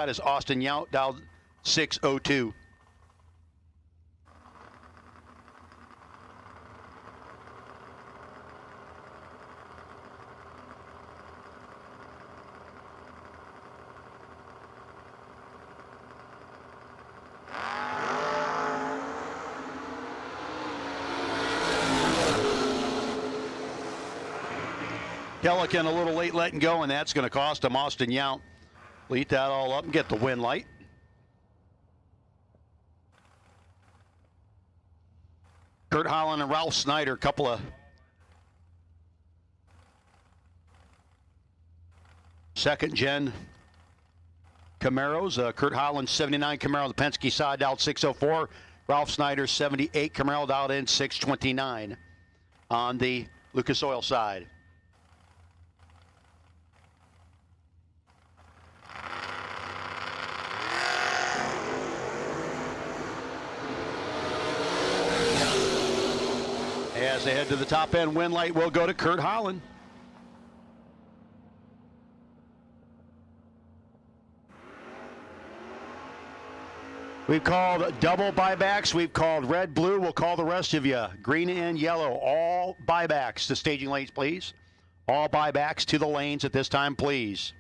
That is Austin Yount, dialed 602. Pelican a little late letting go, and that's going to cost him. Austin Yount lead that all up and get the win light. Kurt Holland and Ralph Snyder, couple of second-gen Camaros. Kurt Holland, 79 Camaro, the Penske side, dialed 604. Ralph Snyder, 78 Camaro, dialed in 629 on the Lucas Oil side. As they head to the top end, win light will go to Kurt Holland. We've called double buybacks. We've called red, blue. We'll call the rest of you. Green and yellow. All buybacks to staging lanes, please. All buybacks to the lanes at this time, please.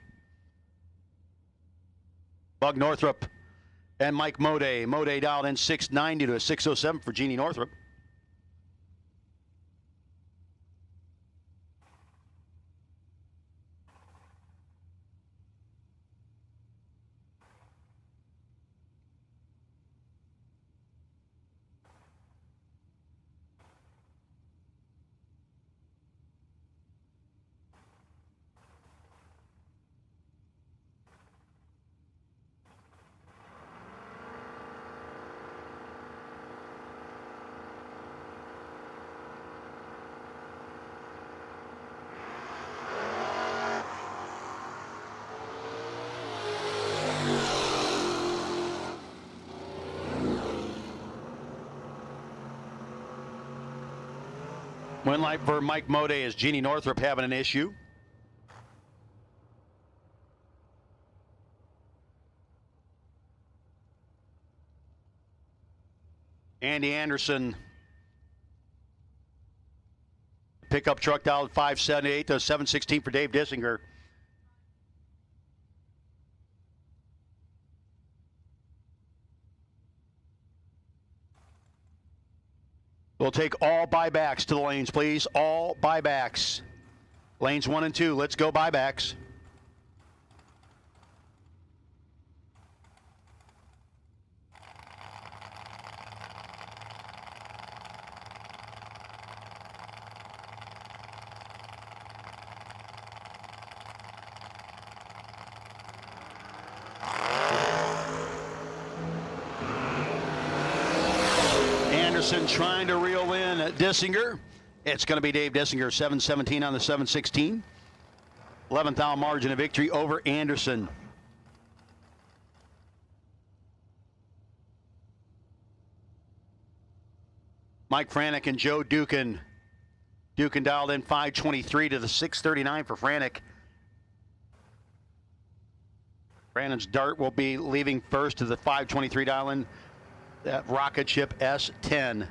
Bug Northrup and Mike Mode. Mode dialed in 690 to a 607 for Jeannie Northrup. Win light for Mike Mode is Jeannie Northrup having an issue. Andy Anderson, pickup truck down 578 to 716 for Dave Dissinger. We'll take all buybacks to the lanes, please. All buybacks. Lanes 1 and 2. Let's go buybacks. Trying to reel in Dissinger. It's going to be Dave Dissinger, 717 on the 716. 11th hour margin of victory over Anderson. Mike Franek and Joe Dukin. Dukin dialed in 523 to the 639 for Franek. Brandon's Dart will be leaving first to the 523 dial in. That rocket ship S10.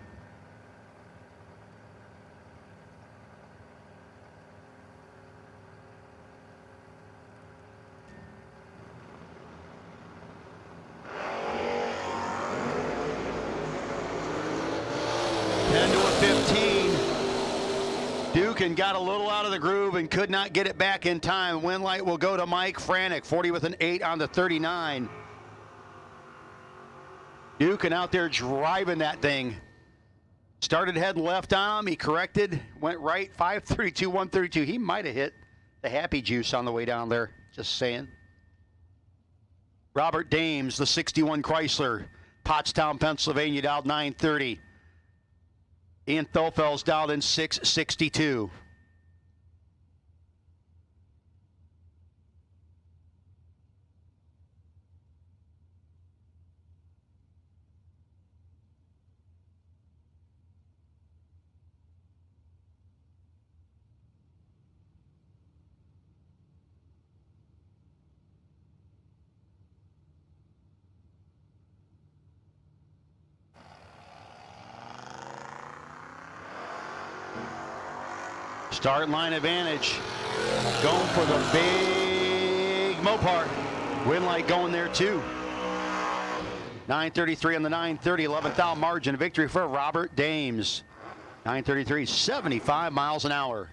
Dukin got a little out of the groove and could not get it back in time. Win light will go to Mike Franek, 40 with an 8 on the 39. Dukin out there driving that thing. Started heading left on him. He corrected, went right, 532, 132. He might have hit the happy juice on the way down there. Just saying. Robert Dames, the 61 Chrysler, Pottstown, Pennsylvania, dialed 930. Ian Thofels dialed in 662. Start line advantage. Going for the big Mopar. Win light going there too. 9:33 on the 9:30, 11th out margin. Victory for Robert Dames. 9:33, 75 miles an hour.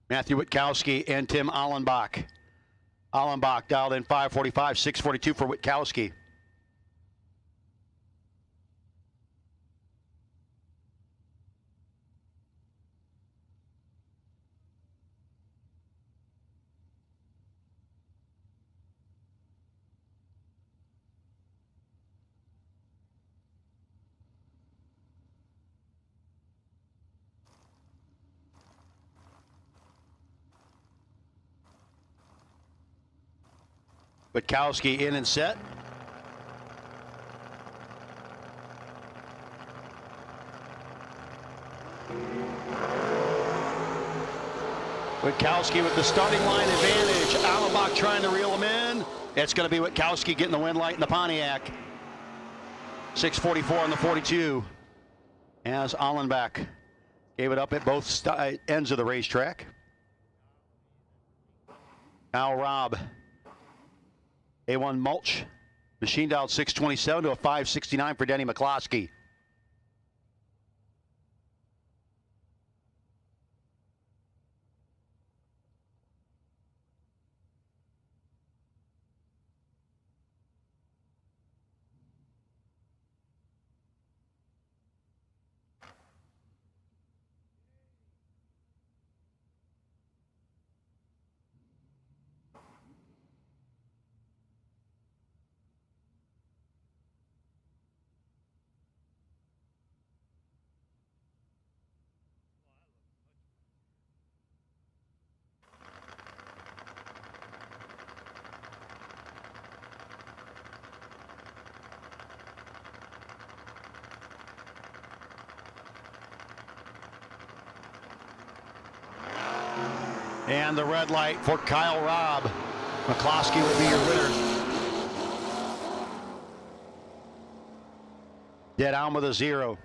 Matthew Witkowski and Tim Allenbach. Allenbach dialed in 5:45, 6:42 for Witkowski. Witkowski in and set. Witkowski with the starting line advantage. Allenbach trying to reel him in. It's going to be Witkowski getting the win light in the Pontiac. 6:44 on the 42. As Allenbach gave it up at both ends of the racetrack. Now Robb. A1 mulch. Machine dialed 627 to a 569 for Denny McCloskey. And the red light for Kyle Robb. McCloskey will be your winner. Dead on with a 0.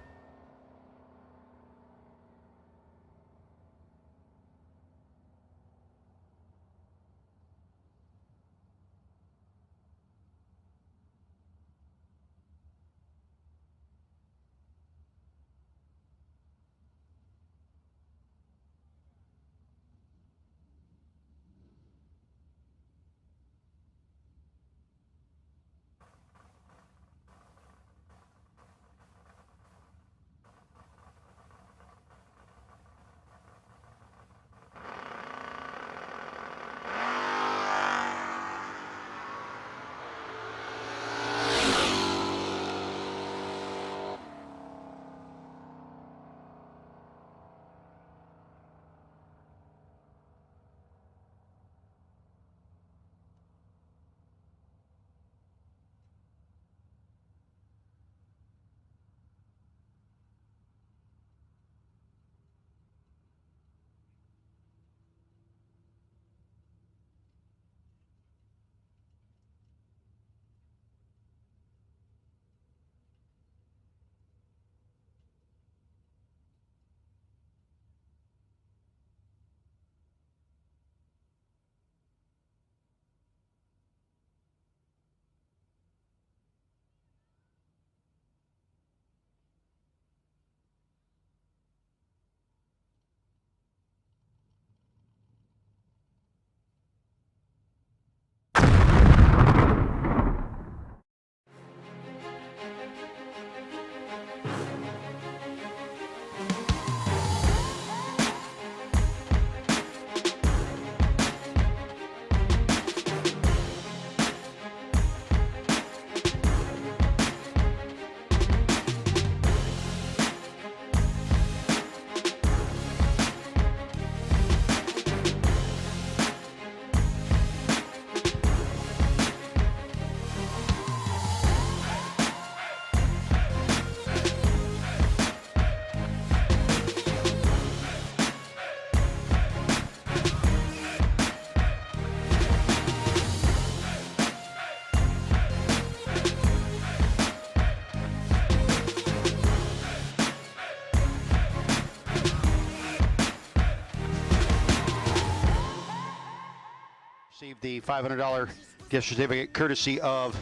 the $500 gift certificate courtesy of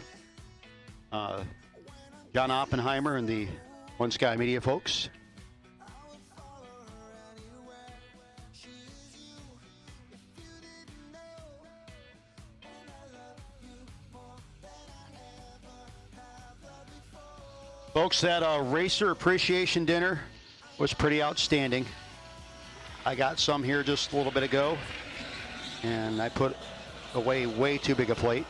John Oppenheimer and the One Sky Media folks. Folks, that racer appreciation dinner was pretty outstanding. I got some here just a little bit ago, and I put away way too big a plate.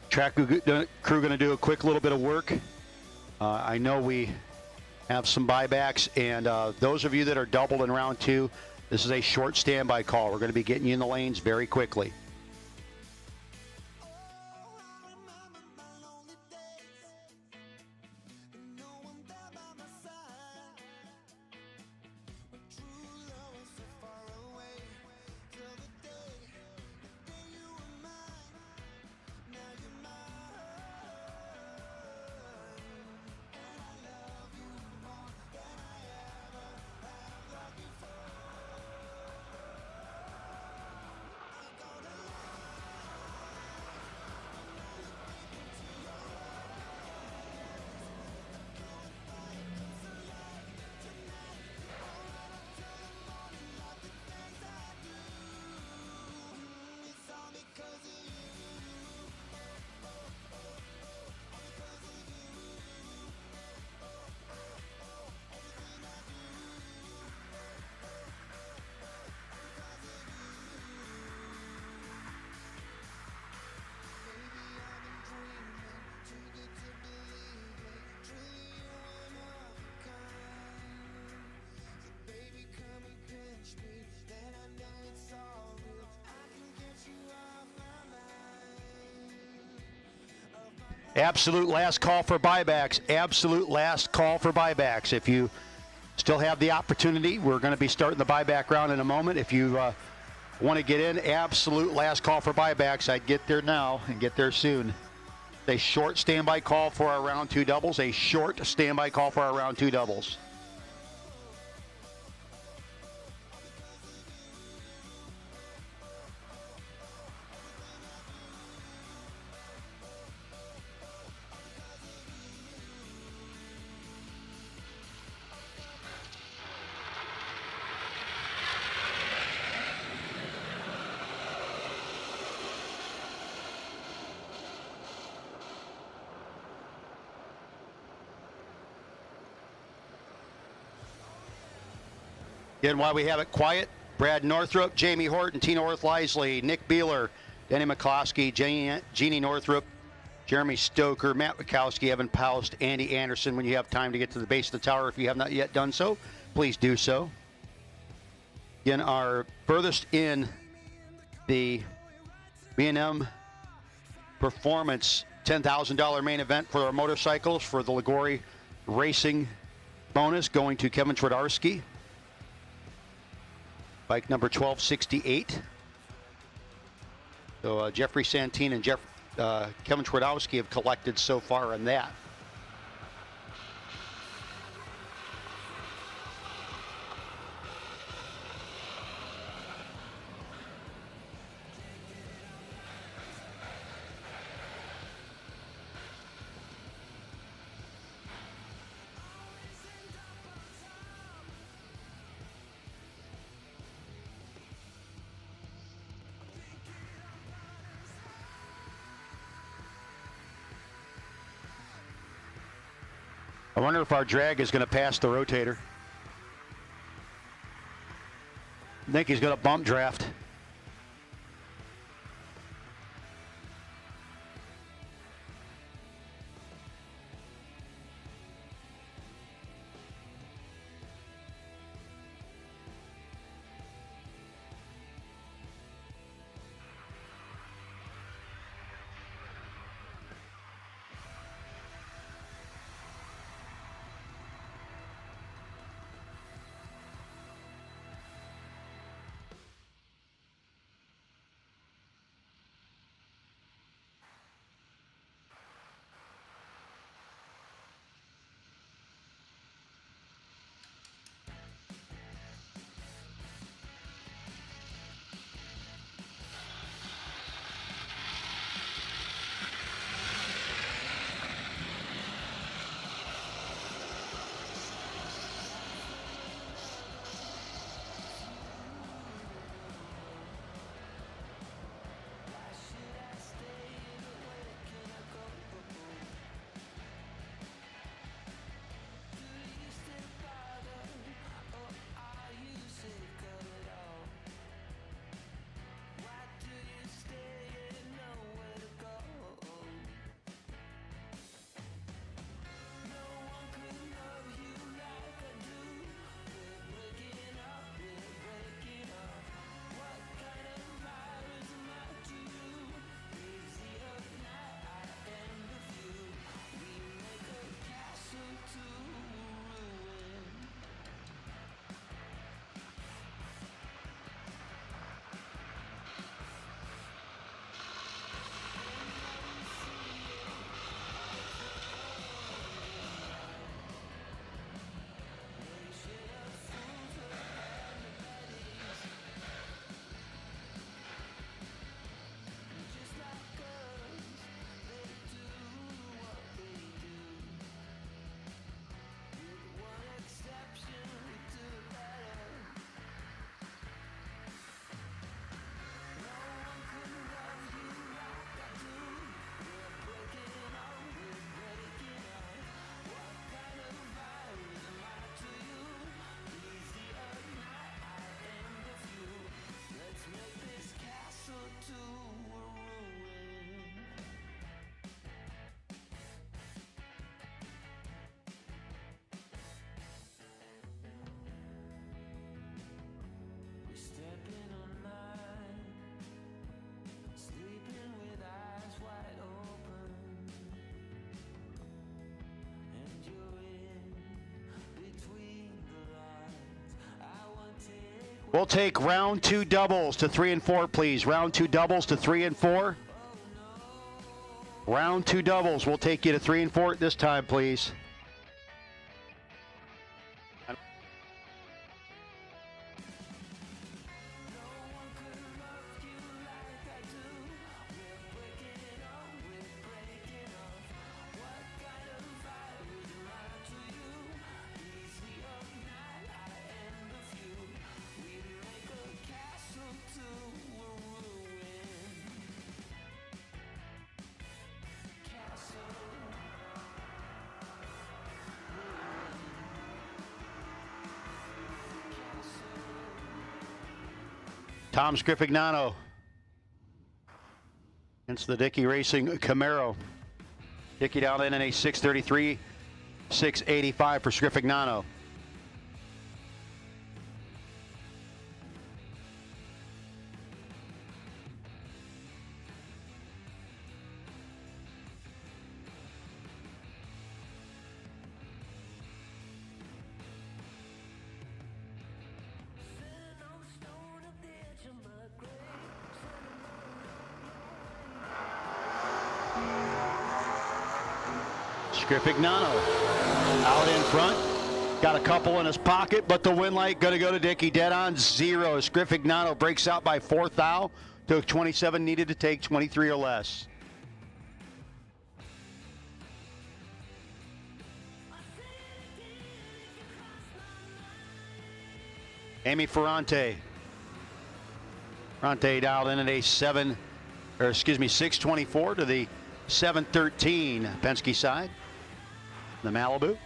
Track crew going to do a quick little bit of work. I know we have some buybacks, and those of you that are doubled in round 2, this is a short standby call. We're going to be getting you in the lanes very quickly. Absolute last call for buybacks. Absolute last call for buybacks. If you still have the opportunity, we're going to be starting the buyback round in a moment. If you want to get in, absolute last call for buybacks. I'd get there now and get there soon. A short standby call for our round 2 doubles. A short standby call for our round 2 doubles. Again, while we have it quiet, Brad Northrup, Jamie Horton, Tina Orth-Lisley, Nick Beeler, Denny McCloskey, Jeannie Northrup, Jeremy Stoker, Matt Wachowski, Evan Paust, Andy Anderson. When you have time to get to the base of the tower, if you have not yet done so, please do so. Again, our furthest in the B&M Performance $10,000 main event for our motorcycles for the Liguori Racing bonus going to Kevin Twardarski. Bike number 1268. So Jeffrey Santine and Kevin Twardowski have collected so far on that. I wonder if our drag is going to pass the rotator. I think he's going to bump draft. We'll take round 2 doubles to 3 and 4, please. Round 2 doubles to 3 and 4. Round 2 doubles. We'll take you to 3 and 4 at this time, please. Tom Scrifignano against the Dickey Racing Camaro. Dickey down in a 633, 685 for Scrifignano. Scrifignano out in front. Got a couple in his pocket, but the win light going to go to Dickey. Dead on 0. Scrifignano breaks out by 4th thou. Took 27, needed to take 23 or less. Amy Ferrante. Ferrante dialed in at a 624 to the 713 Penske side. The Malibu.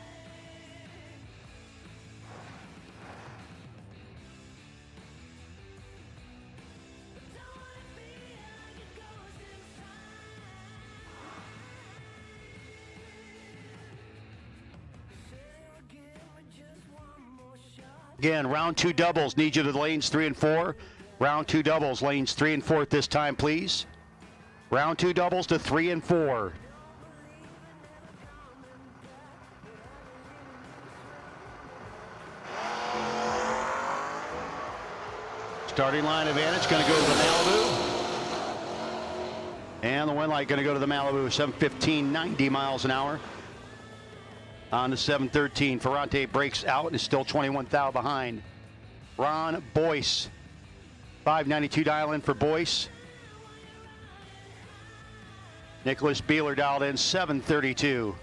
Again, round 2 doubles. Need you to the lanes 3 and 4. Round 2 doubles, lanes 3 and 4 at this time, please. Round 2 doubles to 3 and 4. Starting line advantage going to go to the Malibu. And the win light going to go to the Malibu. 715, 90 miles an hour. On the 713, Ferrante breaks out and is still 21 thou behind. Ron Boyce. 592 dial in for Boyce. Nicholas Beeler dialed in 732.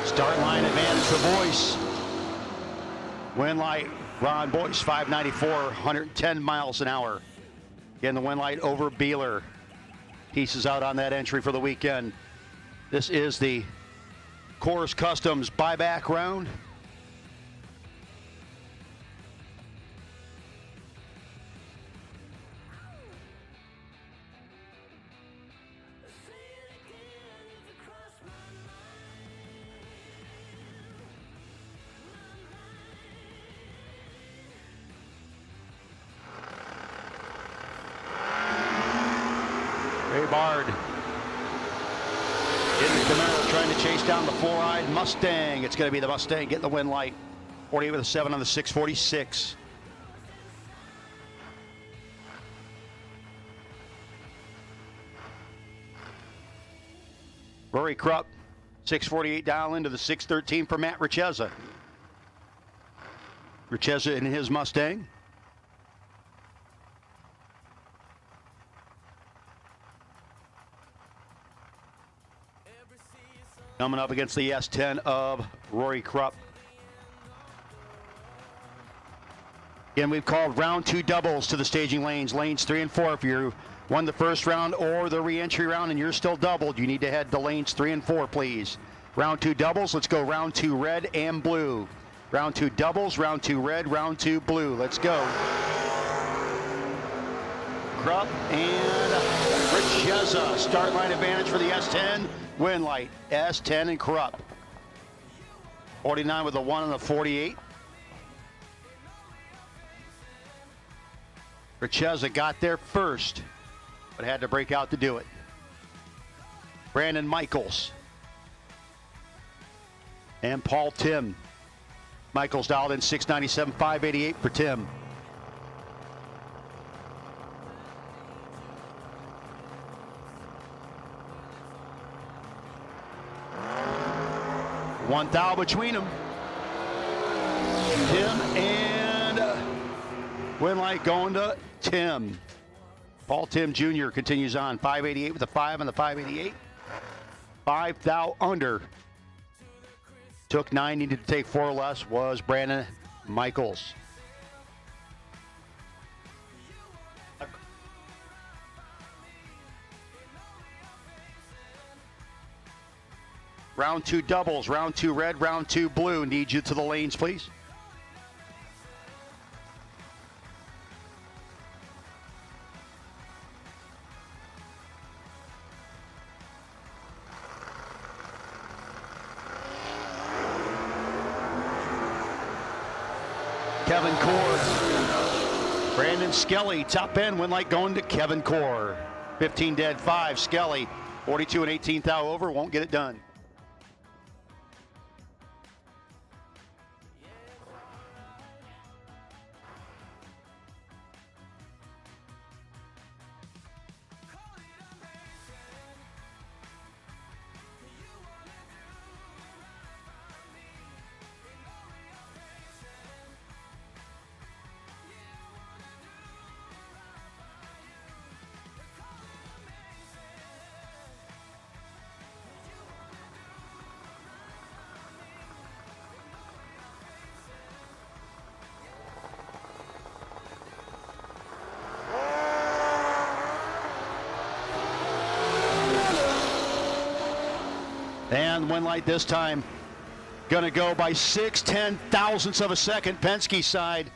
Start line advantage for Boyce. Win light, Ron Boyce, 594, 110 miles an hour. Again, the win light over Beeler. Pieces out on that entry for the weekend. This is the Coors Customs buyback round. Bard in the Camaro trying to chase down the 4-eyed Mustang. It's going to be the Mustang getting the win light. 48 with a 7 on the 646. Rory Krupp, 648 dial into the 613 for Matt Richeza. Richeza in his Mustang. Coming up against the S10 of Rory Krupp. Again, we've called round 2 doubles to the staging lanes. Lanes 3 and 4. If you won the first round or the re-entry round and you're still doubled, you need to head to lanes 3 and 4, please. Round 2 doubles. Let's go round 2 red and blue. Round 2 doubles, round 2 red, round 2 blue. Let's go. Krupp and Rich Cheza, start line advantage for the S10. Win light, S10 and Corrupt. 49 with the 1 and the 48. Cheza got there first, but had to break out to do it. Brandon Michaels and Paul Tim. Michaels dialed in 697, 588 for Tim. One thou between them. Tim and win light going to Tim. Paul Tim Jr. continues on. 588 with the 5 and the 588. 5 thou under. Took 9, needed to take 4 less, was Brandon Michaels. Round 2 doubles, round 2 red, round 2 blue. Need you to the lanes, please. Kevin Core. Brandon Skelly, top end, win light going to Kevin Core. 15 dead, 5. Skelly, 42 and 18 thou over, won't get it done. And win light this time going to go by 6/10 thousandths of a second. Penske side.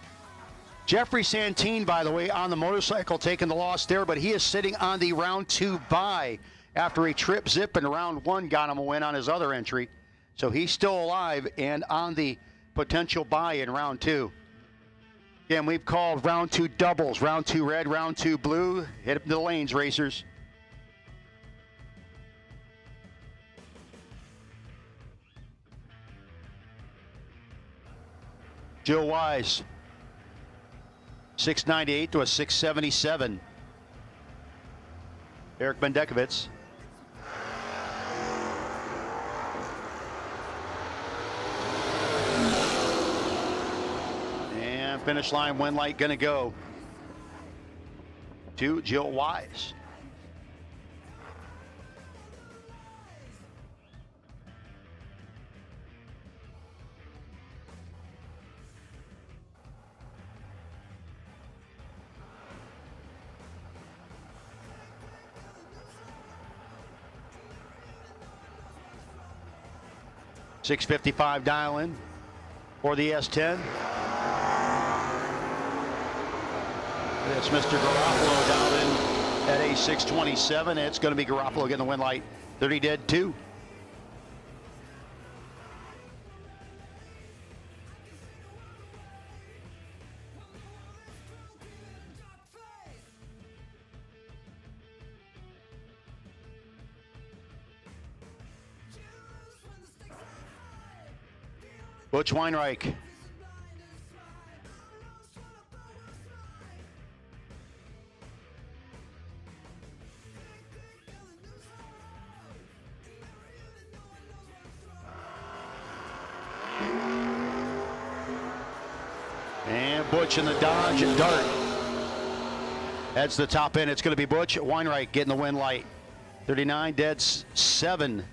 Jeffrey Santine, by the way, on the motorcycle taking the loss there, but he is sitting on the round 2 bye after a trip zip in round 1 got him a win on his other entry. So he's still alive and on the potential bye in round 2. Again, we've called round 2 doubles, round 2 red, round 2 blue. Hit up the lanes, racers. Joe Wise, 698 to a 677. Eric Bendekovitz. And finish line, win light gonna go to Jill Wise. .655 dial in for the S10. It's Mr. Garofalo dialed in at a 627. It's going to be Garofalo getting the win light. 30 dead, 2. Butch Weinreich. And Butch in the Dodge Dart. That's the top end. It's going to be Butch Weinreich getting the win light. 39 dead, 7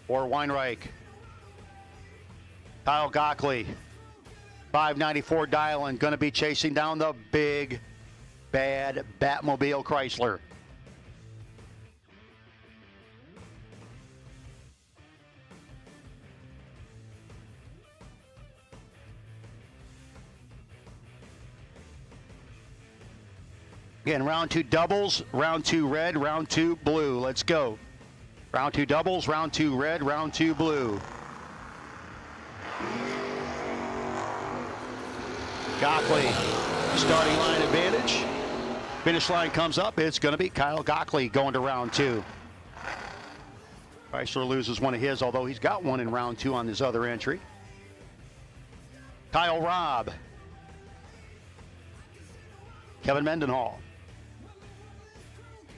for Weinreich. Kyle Gockley, 594 dialing, going to be chasing down the big, bad Batmobile Chrysler. Again, round 2 doubles, round 2 red, round 2 blue. Let's go. Round 2 doubles, round 2 red, round 2 blue. Gockley, starting line advantage. Finish line comes up. It's going to be Kyle Gockley going to round 2. Chrysler loses one of his, although he's got one in round 2 on his other entry. Kyle Robb. Kevin Mendenhall.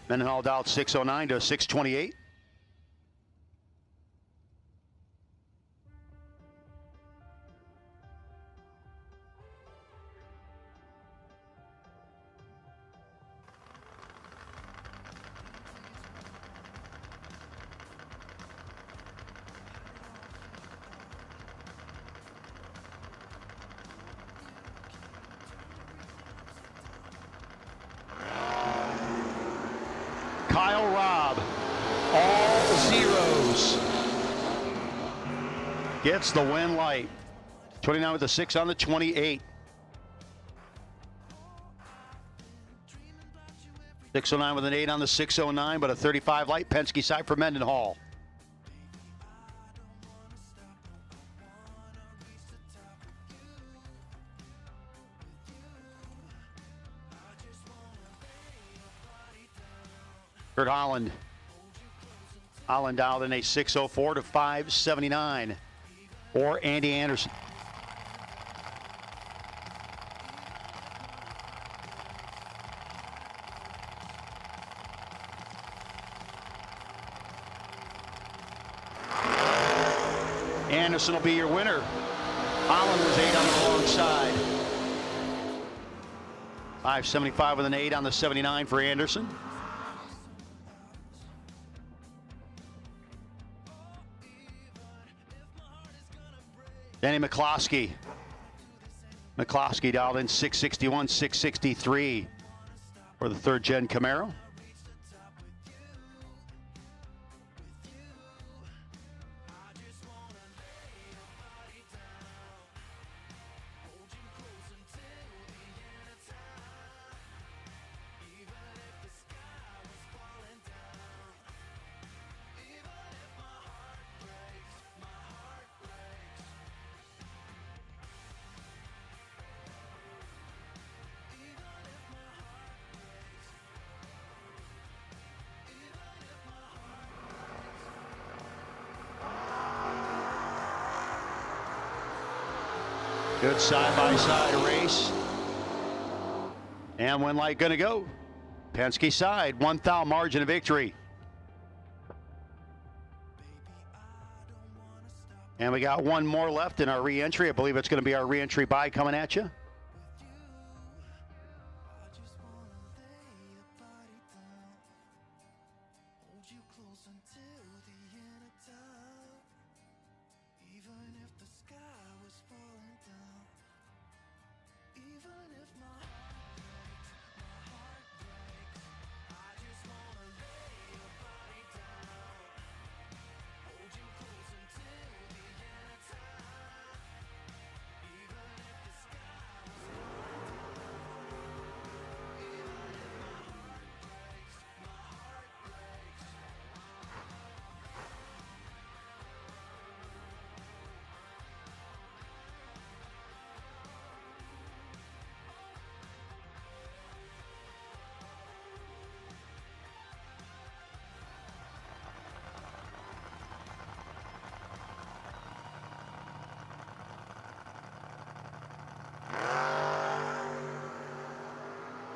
Mendenhall dialed 609 to 628. Kyle Robb, all zeros. Gets the win light. 29 with the 6 on the 28. 609 with an 8 on the 609, but a 35 light. Penske side for Mendenhall. Kurt Holland. Holland dialed in a 604 to 579. Or Andy Anderson. Anderson will be your winner. Holland was 8 on the wrong side. 575 with an 8 on the 79 for Anderson. Danny McCloskey. McCloskey dialed in 661, 663 for the 3rd gen Camaro. Good side-by-side race. And when light going to go. Penske side, 1 thou margin of victory. And we got one more left in our re-entry. I believe it's going to be our re-entry buy coming at you.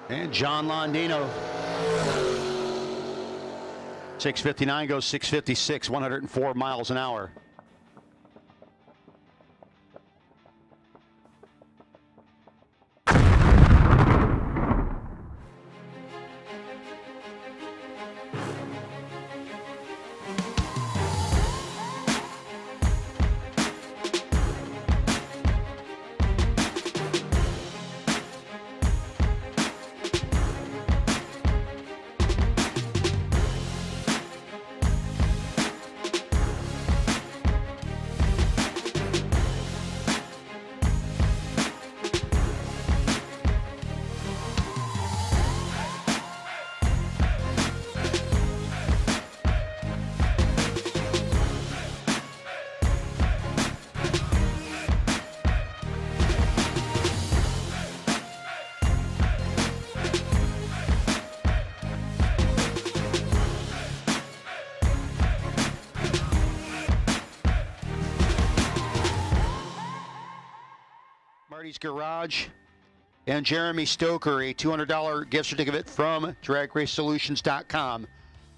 And John Londino. 659 goes 656, 104 miles an hour. Jeremy's Garage, and Jeremy Stoker, a $200 gift certificate from DragRaceSolutions.com.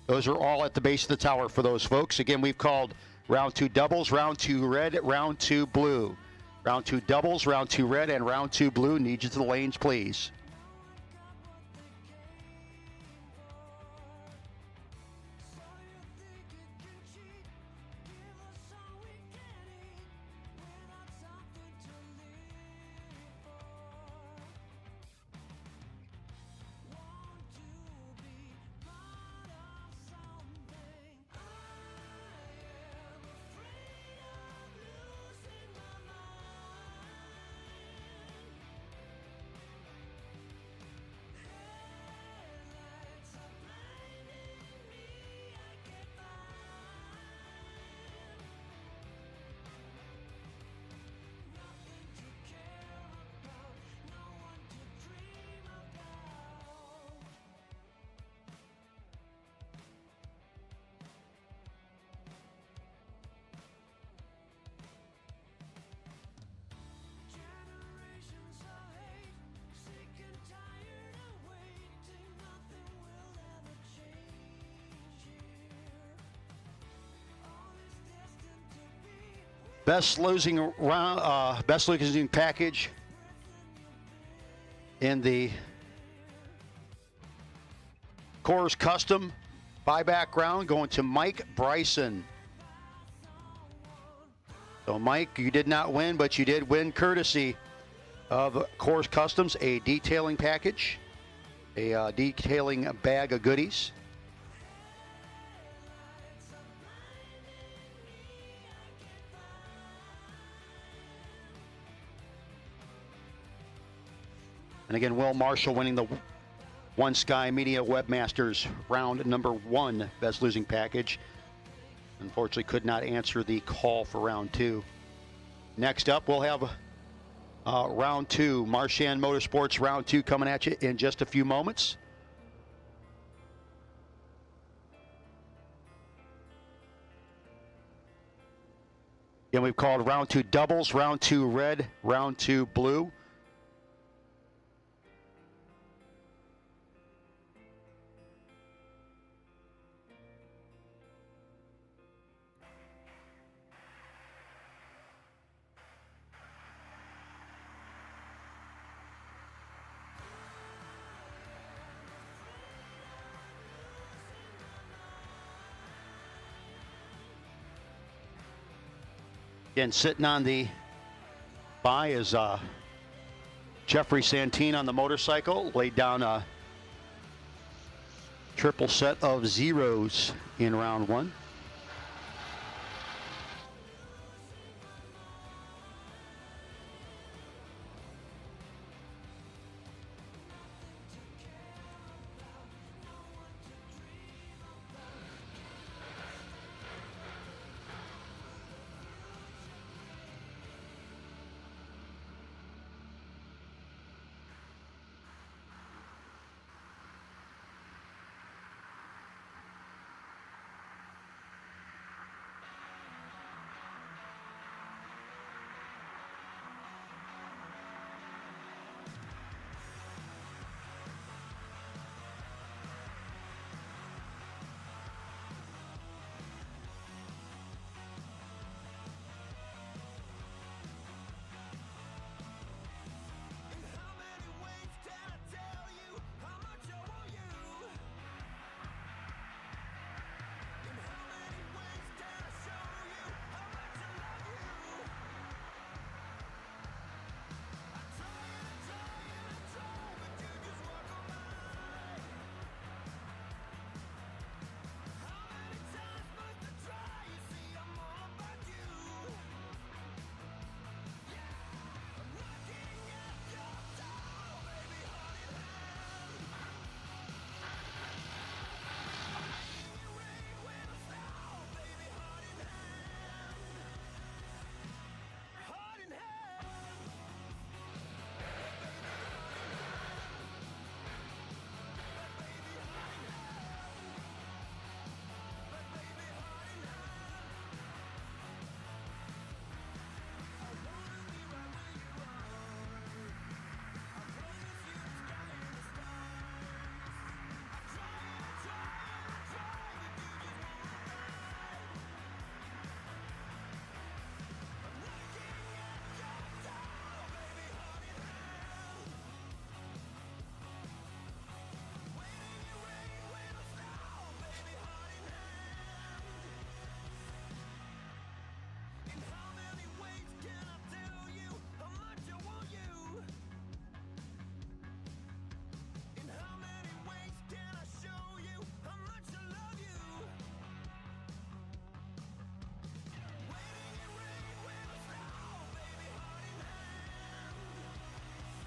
Those are all at the base of the tower for those folks. Again, we've called round 2 doubles, round 2 red, round 2 blue. Round 2 doubles, round 2 red, and round 2 blue. Need you to the lanes, please. Best losing round, best losing package in the Coors Custom buyback round going to Mike Bryson. So Mike, you did not win, but you did win courtesy of Coors Customs, a detailing package, a detailing bag of goodies. And again, Will Marshall winning the One Sky Media Webmasters round number 1 best losing package. Unfortunately, could not answer the call for round 2. Next up, we'll have round 2, Marchand Motorsports round 2 coming at you in just a few moments. Again, we've called round 2 doubles, round 2 red, round 2 blue. Again, sitting on the buy is Jeffrey Santine on the motorcycle. Laid down a triple set of zeros in round 1.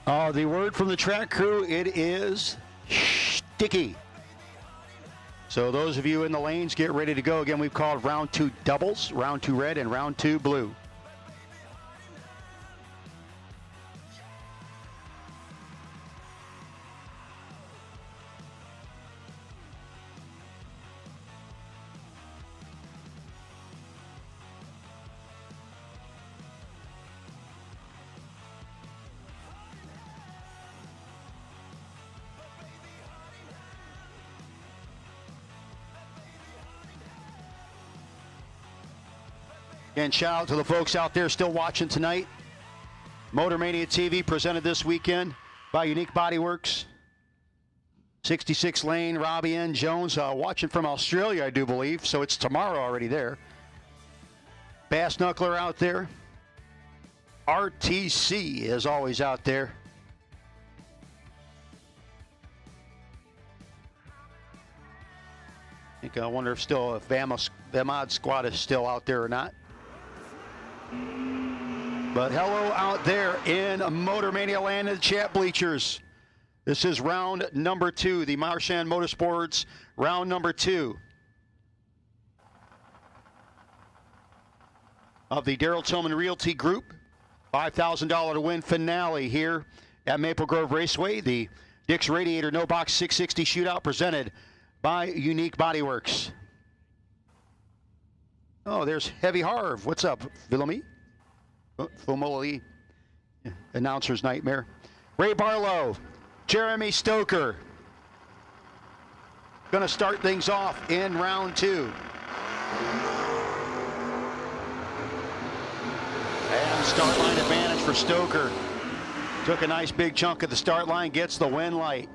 The word from the track crew, it is sticky. So those of you in the lanes, get ready to go. Again, we've called round 2 doubles, round 2 red, and round 2 blue. And shout out to the folks out there still watching tonight. Motor Mania TV presented this weekend by Unique Body Works. 66 lane, Robbie N. Jones watching from Australia, I do believe. So it's tomorrow already there. Bass Knuckler out there. RTC is always out there. I wonder if Vamod Squad is still out there or not. But hello out there in Motor Mania land in the chat bleachers. This is round number 2, the Marchand Motorsports round number 2 of the Daryl Tillman Realty Group. $5,000 to win finale here at Maple Grove Raceway. The Dick's Radiator No Box 660 Shootout presented by Unique Body Works. Oh, there's Heavy Harv. What's up, Villamy? Fumoli, announcer's nightmare. Ray Barlow, Jeremy Stoker. Going to start things off in round 2. And start line advantage for Stoker. Took a nice big chunk of the start line, gets the win light.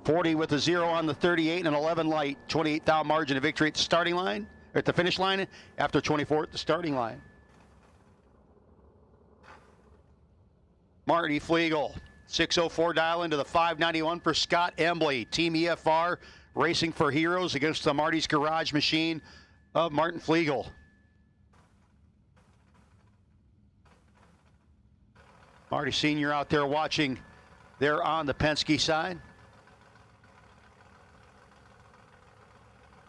40 with a 0 on the 38 and an 11 light. 28,000 margin of victory at the starting line, or at the finish line, after 24 at the starting line. Marty Flegel, 604 dial into the 591 for Scott Embley. Team EFR racing for heroes against the Marty's Garage machine of Martin Flegel. Marty Sr. out there watching there on the Penske side.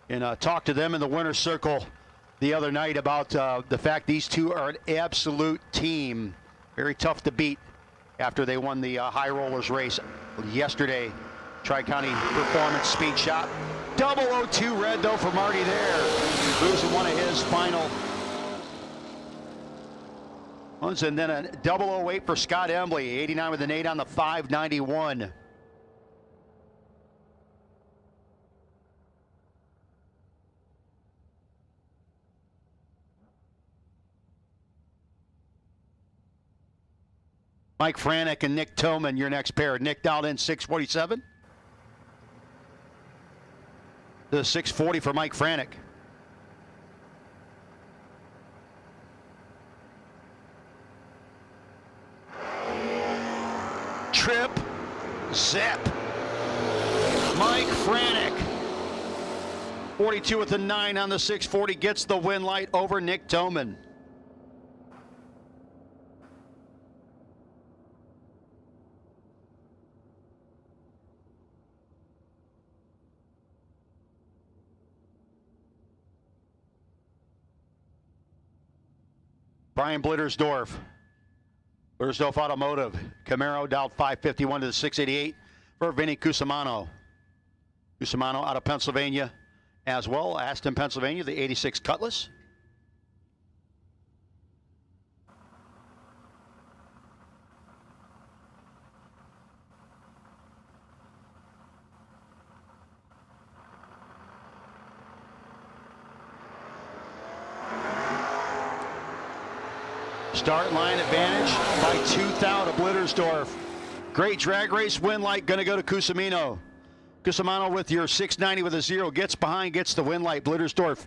And talked to them in the winner's circle the other night about the fact these two are an absolute team. Very tough to beat after they won the High Rollers race yesterday. Tri-County Performance Speed Shop. 002 red though for Marty there. Losing one of his final ones. And then a 008 for Scott Embley. 89 with an 8 on the 591. Mike Franek and Nick Tillman, your next pair. Nick dialed in 647. The 640 for Mike Franek. Trip, zip. Mike Franek. 42 with a 9 on the 640, gets the win light over Nick Tillman. Brian Blittersdorf, Blittersdorf Automotive, Camaro dialed 551 to the 688 for Vinny Cusimano. Cusimano out of Pennsylvania as well, Aston, Pennsylvania, the 86 Cutlass. Start line advantage by 2,000 to Blittersdorf. Great drag race win light going to go to Cusimano. Cusimano with your 690 with a 0 gets behind, gets the win light. Blittersdorf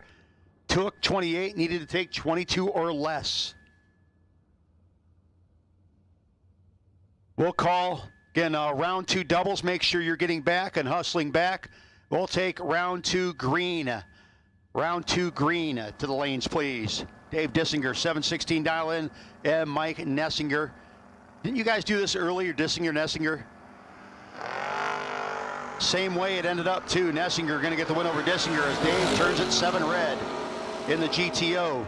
took 28, needed to take 22 or less. We'll call again round 2 doubles. Make sure you're getting back and hustling back. We'll take round 2 green. Round 2 green to the lanes, please. Dave Dissinger, 716 dial in, and Mike Nessinger Didn't you guys do this earlier, Dissinger, Nessinger? Same way it ended up, too. Nessinger going to get the win over Dissinger as Dave turns it 7 red in the GTO.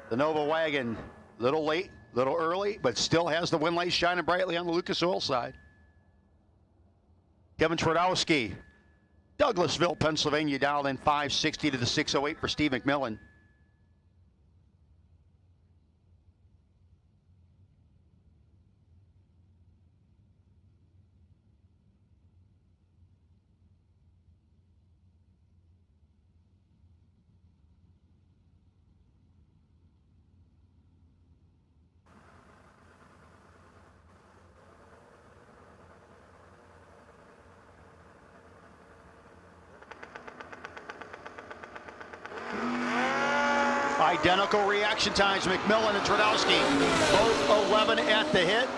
The Nova wagon, little late, little early, but still has the win light shining brightly on the Lucas Oil side. Kevin Twardowski, Douglasville, Pennsylvania, dialed in 560 to the 608 for Steve McMillan. Identical reaction times, McMillan and Twardowski, both 11 at the hit.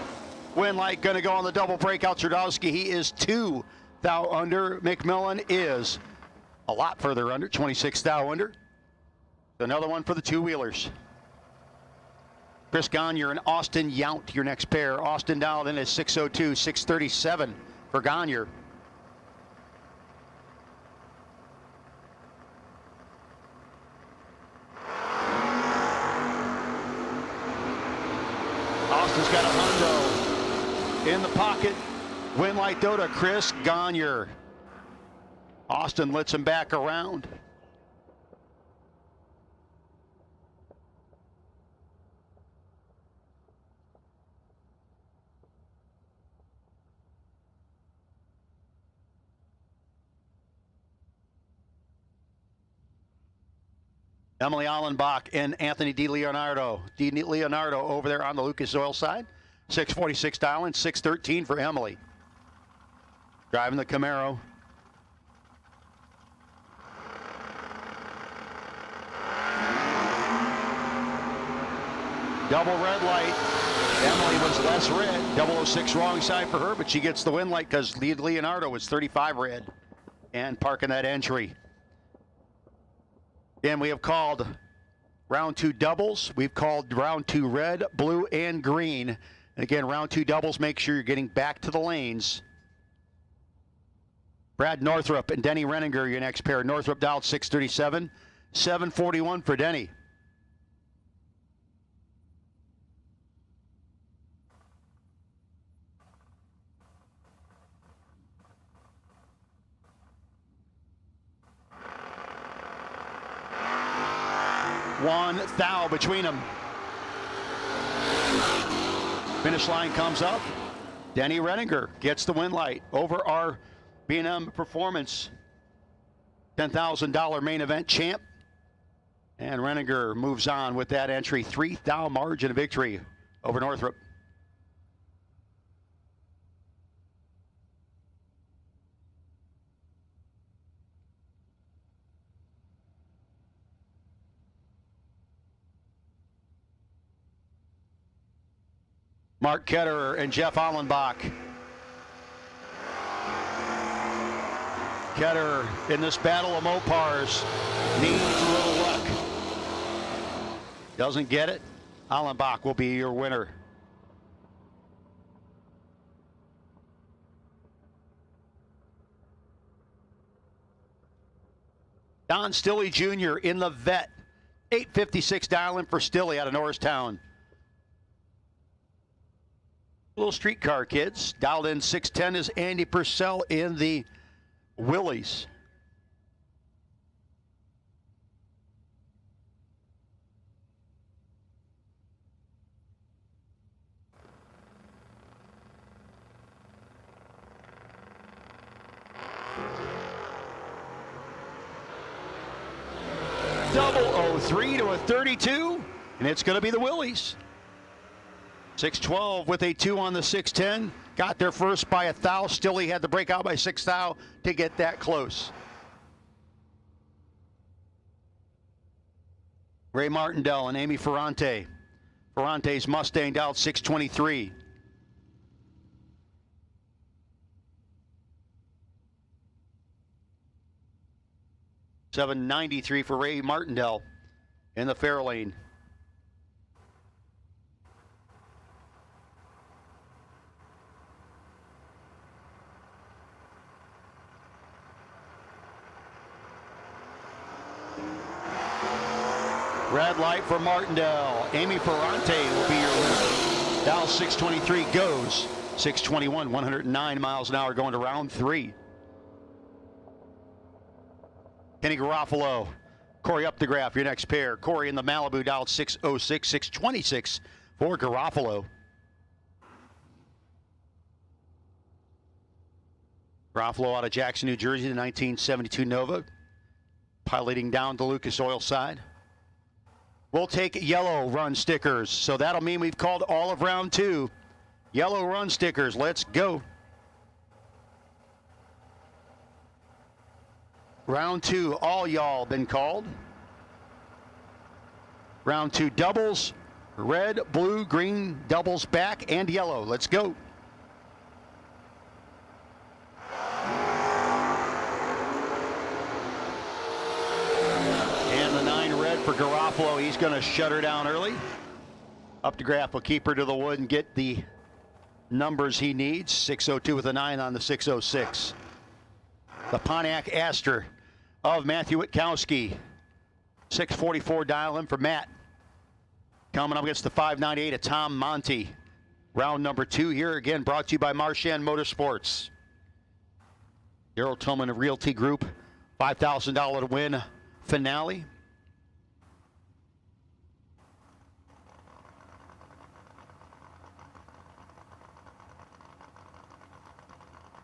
Win light going to go on the double breakout. Twardowski, he is 2 thou under. McMillan is a lot further under, 26 thou under. Another one for the two-wheelers. Chris Gagne and Austin Yount, your next pair. Austin dialed in at 602, 637 for Gagne. Austin's got a hundo in the pocket. Win light though to Chris Gagne. Austin lets him back around. Emily Allenbach and Anthony DiLeonardo. DiLeonardo over there on the Lucas Oil side. 646 dialing, 613 for Emily. Driving the Camaro. Double red light. Emily was less red. 006 wrong side for her, but she gets the win light because Leonardo was 35 red and parking that entry. And we have called round 2 doubles. We've called round 2 red, blue, and green. And again, round 2 doubles, make sure you're getting back to the lanes. Brad Northrup and Denny Renninger, your next pair. Northrup dialed 637, 741 for Denny. One thou between them. Finish line comes up. Denny Renninger gets the win light over our B&M Performance $10,000 main event champ. And Renninger moves on with that entry. 3 thou margin of victory over Northrup. Mark Ketterer and Jeff Allenbach. Ketterer in this battle of Mopars needs a little luck. Doesn't get it. Allenbach will be your winner. Don Stilley Jr. in the vet. 856 dialing for Stilley out of Norristown. Little streetcar kids. Dialed in 610 is Andy Purcell in the Willys. Double 03 to a 32, and it's going to be the Willys. 612 with a 2 on the 610. Got there first by a thou. Stilley had to break out by 6 thou to get that close. Ray Martindale and Amy Ferrante. Ferrante's Mustang dialed 623. $793 for Ray Martindale in the fair lane. Red light for Martindale. Amy Ferrante will be your winner. Dow 623 goes. 621, 109 miles an hour going to round 3. Kenny Garofalo. Corey Updegraff, your next pair. Corey in the Malibu, dialed 606, 626 for Garofalo. Garofalo out of Jackson, New Jersey, the 1972 Nova. Piloting down the Lucas Oil side. We'll take yellow run stickers. So that'll mean we've called all of round 2. Yellow run stickers. Let's go. Round 2, all y'all been called. Round 2 doubles. Red, blue, green, doubles back, and yellow. Let's go. For Garofalo, he's going to shut her down early. Updegraff will keep her to the wood and get the numbers he needs. 602 with a 9 on the 606. The Pontiac Astor of Matthew Witkowski. 644 dial in for Matt. Coming up against the 598 of Tom Monty. Round number 2 here again brought to you by Marchand Motorsports. Daryl Tillman of Realty Group. $5,000 to win finale.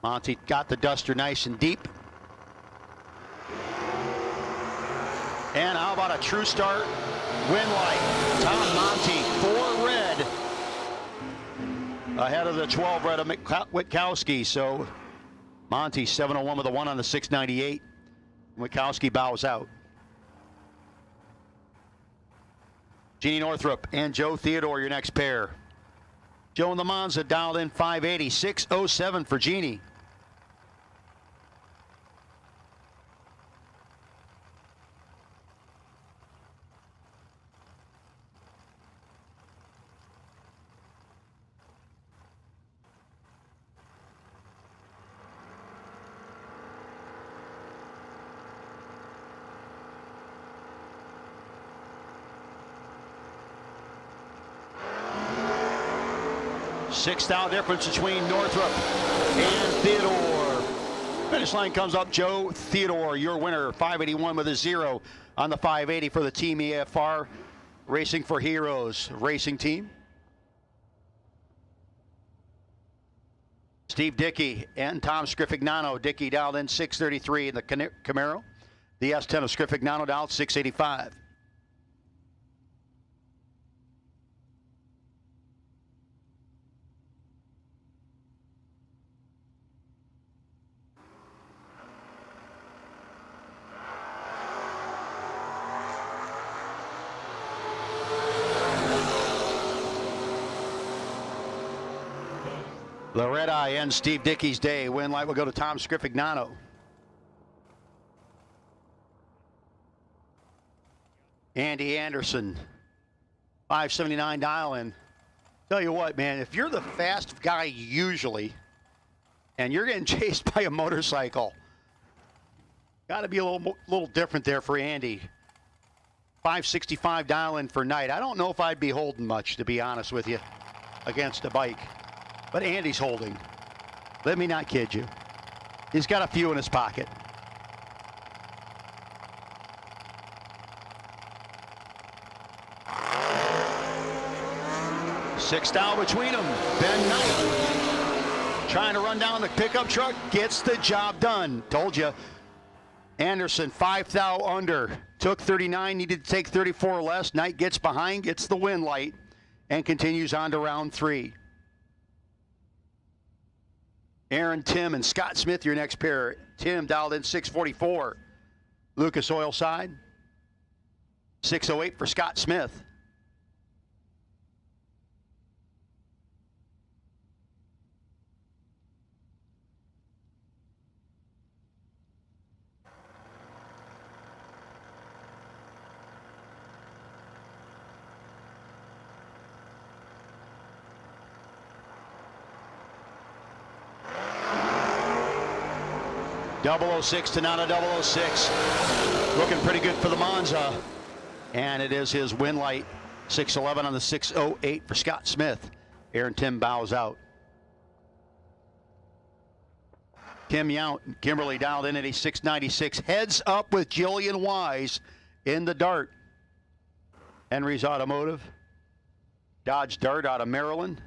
Monty got the duster nice and deep. And how about a true start win light? Tom Monty, 4 red. Ahead of the 12 red of Witkowski. So Monty 701 with a 1 on the 698. Witkowski bows out. Jeannie Northrup and Joe Theodore, your next pair. Joe and the Monza dialed in 580, 607 for Jeannie. Sixth out difference between Northrup and Theodore. Finish line comes up, Joe Theodore, your winner, 581 with a 0 on the 580 for the Team EFR Racing for Heroes racing team. Steve Dickey and Tom Scrifignano. Dickey dialed in 633 in the Camaro. The S10 of Scrifignano dialed 685. The red eye ends Steve Dickey's day. Win light will go to Tom Scrifignano. Andy Anderson, 579 dial in. Tell you what, man, if you're the fast guy usually, and you're getting chased by a motorcycle, got to be a little different there for Andy. 565 dial in for Knight. I don't know if I'd be holding much, to be honest with you, against a bike. But Andy's holding. Let me not kid you. He's got a few in his pocket. Six down between them. Ben Knight trying to run down the pickup truck. Gets the job done. Told you. Anderson 5 thou under. Took 39. Needed to take 34 less. Knight gets behind. Gets the win light. And continues on to round 3. Aaron, Tim, and Scott Smith, your next pair. Tim dialed in 644. Lucas Oil side. 608 for Scott Smith. .006 to not a .006. Looking pretty good for the Monza. And it is his win light. 6:11 on the 6:08 for Scott Smith. Aaron Tim bows out. Kim Yount, Kimberly dialed in at a 6:96. Heads up with Jillian Wise in the Dart. Henry's Automotive. Dodge Dart out of Maryland.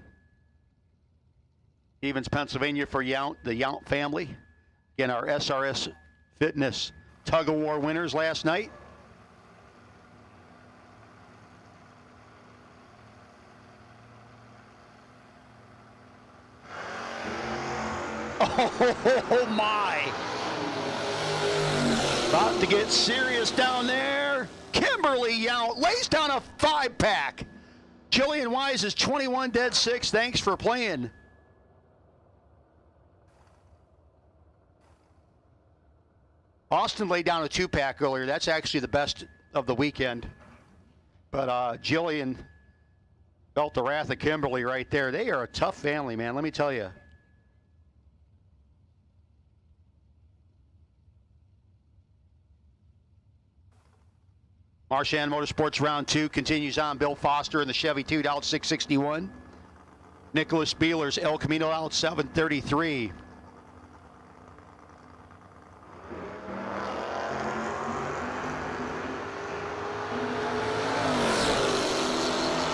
Stevens, Pennsylvania for Yount, the Yount family. Again, our SRS Fitness Tug of War winners last night. Oh my! About to get serious down there. Kimberly Yount lays down a 5-pack. Jillian Wise is 21 dead 6. Thanks for playing. Austin laid down a 2-pack earlier. That's actually the best of the weekend. But Jillian felt the wrath of Kimberly right there. They are a tough family, man. Let me tell you. Marchand Motorsports round 2 continues on. Bill Foster in the Chevy 2 out 661. Nicholas Beeler's El Camino out 733.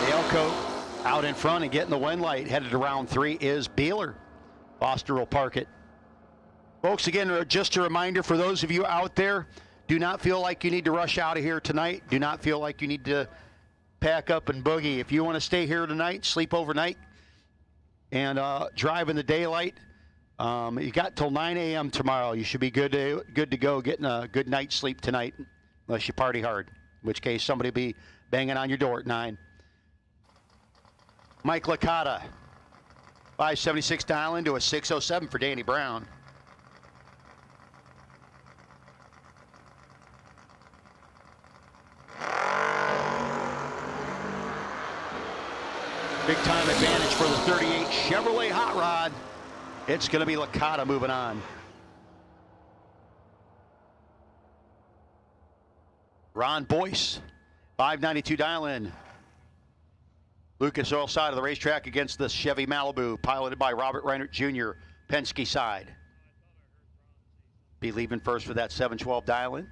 The Elko out in front and getting the win light. Headed to round 3 is Beeler. Foster will park it. Folks, again, just a reminder for those of you out there, do not feel like you need to rush out of here tonight. Do not feel like you need to pack up and boogie. If you want to stay here tonight, sleep overnight, and drive in the daylight, you got till 9 a.m. tomorrow. You should be good to go, getting a good night's sleep tonight, unless you party hard, in which case somebody will be banging on your door at 9. Mike Licata, 576 dial into a 607 for Danny Brown. Big time advantage for the 38 Chevrolet Hot Rod. It's going to be Licata moving on. Ron Boyce, 592 dial in. Lucas Oil side of the racetrack against the Chevy Malibu, piloted by Robert Reinert Jr., Penske side. Be leaving first for that 712 dial in.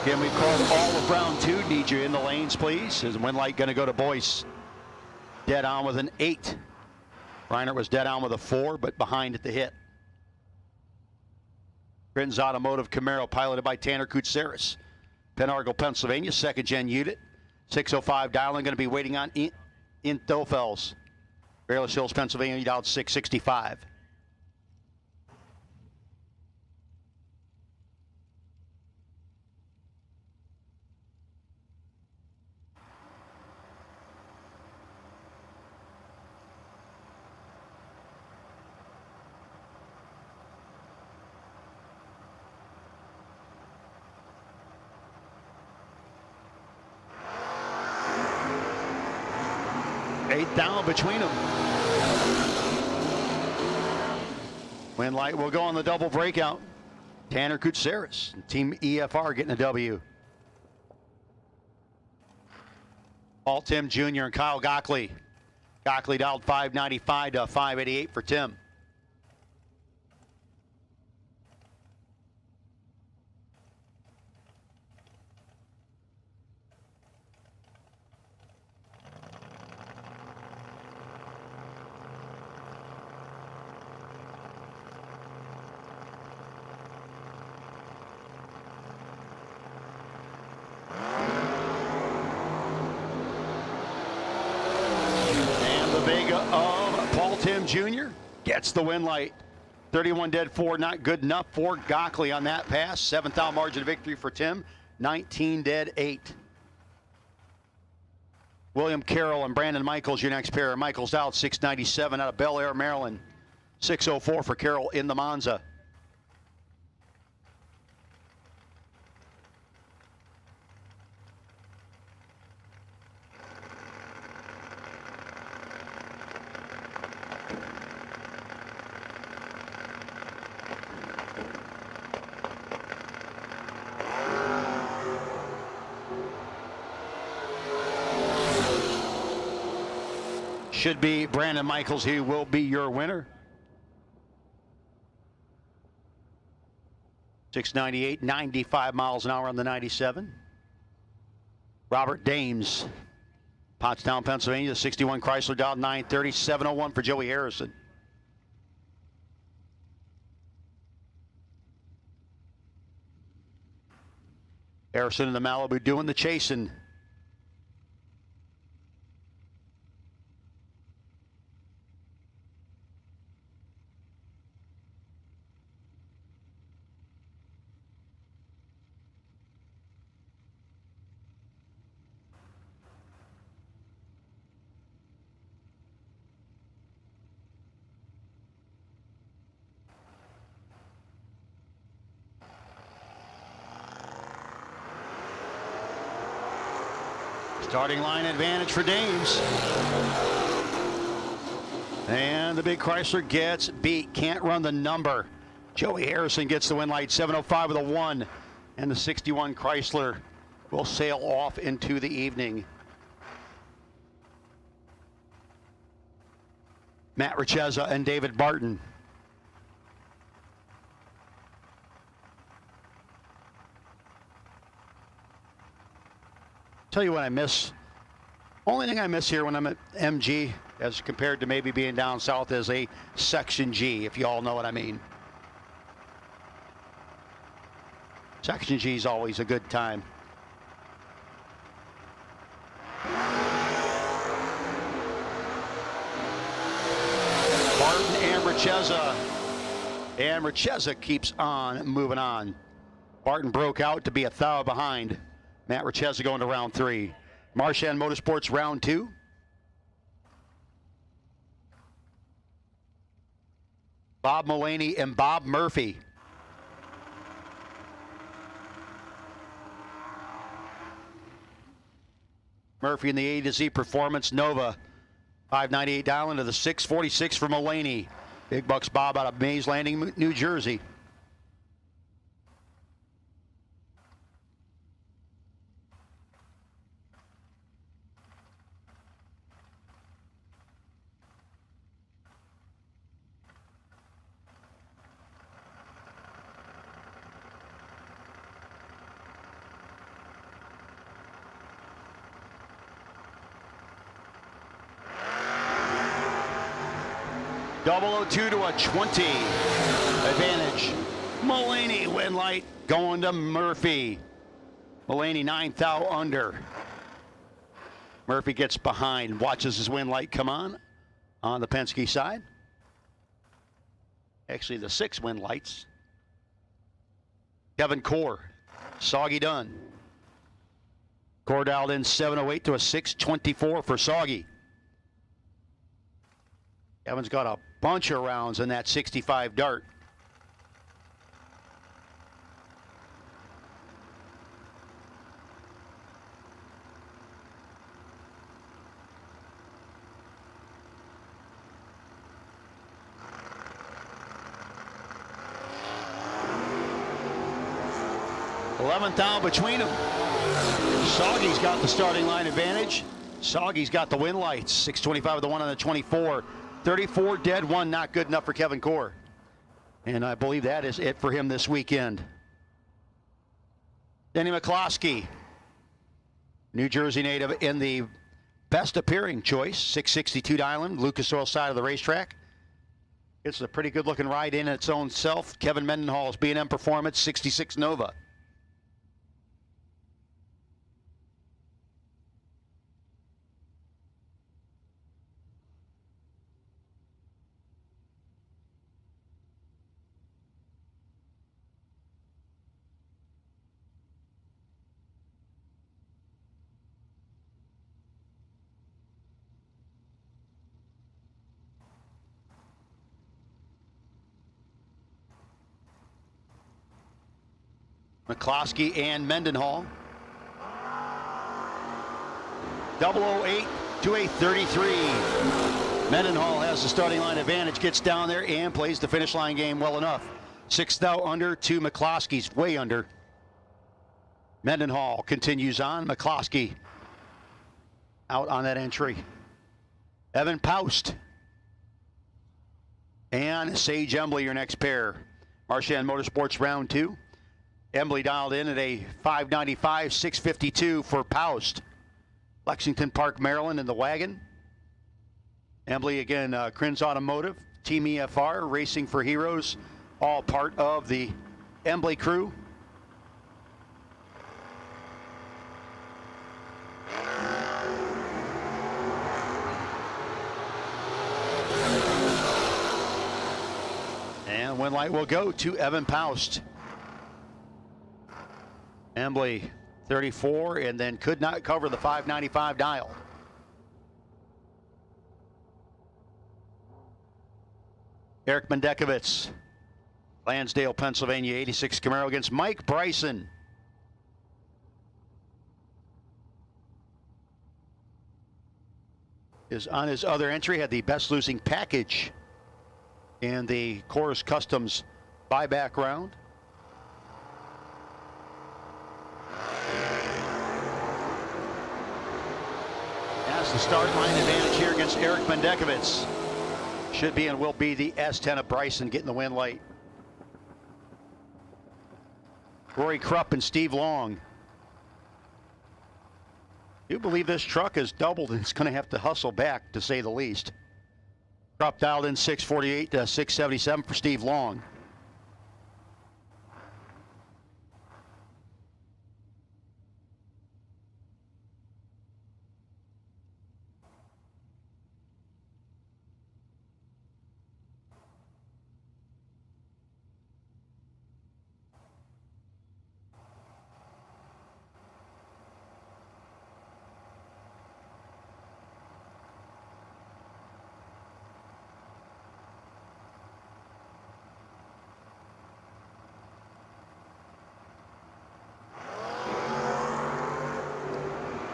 Again, we've called all of round 2. Need you in the lanes, please. Is win light going to go to Boyce? Dead on with an 8. Reiner was dead on with a 4, but behind at the hit. Britton's Automotive Camaro, piloted by Tanner Koutsaris. Penargle, Pennsylvania, 2nd gen unit. 605 dialing, going to be waiting on Intofels. Bayless Hills, Pennsylvania, dialed 665. Eighth down between them. Win light will go on the double breakout. Tanner Koutsaris, Team EFR getting a W. Paul Tim Jr. and Kyle Gockley. Gockley dialed 595 to 588 for Tim. Of Paul Tim Jr. gets the win light. 31 dead 4, not good enough for Gockley on that pass. 7th out margin of victory for Tim. 19 dead 8. William Carroll and Brandon Michaels, your next pair. Michaels out 697 out of Bel Air, Maryland. 604 for Carroll in the Monza. should be Brandon Michaels. He will be your winner. 698, 95 miles an hour on the 97. Robert Dames, Pottstown, Pennsylvania, 61 Chrysler Dodge 930, 701 for Joey Harrison. Harrison in the Malibu doing the chasing. Starting line advantage for Dames. And the big Chrysler gets beat. Can't run the number. Joey Harrison gets the win light. 705 with a 1. And the 61 Chrysler will sail off into the evening. Matt Richeza and David Barton. Tell you what I miss. Only thing I miss here when I'm at MG as compared to maybe being down south is a Section G, if you all know what I mean. Section G is always a good time. Barton and Richeza. And Richeza keeps on moving on. Barton broke out to be a thou behind. Matt Richeza going to round 3. Marchand Motorsports round 2. Bob Mullaney and Bob Murphy. Murphy in the A to Z Performance Nova. 598 dial into the 646 for Mullaney. Big Bucks Bob out of Mays Landing, New Jersey. .002 to a 20 advantage. Mullaney win light going to Murphy. Mullaney 9 thou under. Murphy gets behind, watches his win light come on the Penske side. Actually the 6 win lights. Kevin Core, Soggy done. Core dialed in 708 to a 624 for Soggy. Kevin's got a bunch of rounds in that 65 dart. Eleventh down between them. Soggy's got the starting line advantage. Soggy's got the win lights. 625 with the 1 on the 24. 34 dead, 1 not good enough for Kevin Core. And I believe that is it for him this weekend. Denny McCloskey, New Jersey native in the best appearing choice, 662 Island, Lucas Oil side of the racetrack. It's a pretty good looking ride in its own self. Kevin Mendenhall's B&M Performance, 66 Nova. McCloskey and Mendenhall. 008 to a 33. Mendenhall has the starting line advantage, gets down there and plays the finish line game well enough. 6 thou under to McCloskey's way under. Mendenhall continues on. McCloskey out on that entry. Evan Paust and Sage Embley, your next pair. Marchand Motorsports round 2. Embley dialed in at a 595, 652 for Paust. Lexington Park, Maryland in the wagon. Embley again, Krins Automotive, Team EFR, Racing for Heroes, all part of the Embley crew. And win light will go to Evan Paust. Embley 34, and then could not cover the 595 dial. Eric Mendekovitz, Lansdale, Pennsylvania, 86 Camaro against Mike Bryson. Is on his other entry, had the best losing package in the Coors Customs buyback round. That's the start line advantage here against Eric Mendekovitz. Should be and will be the S10 of Bryson getting the win late. Rory Krupp and Steve Long. You believe this truck has doubled and it's going to have to hustle back, to say the least. Krupp dialed in 648 to 677 for Steve Long.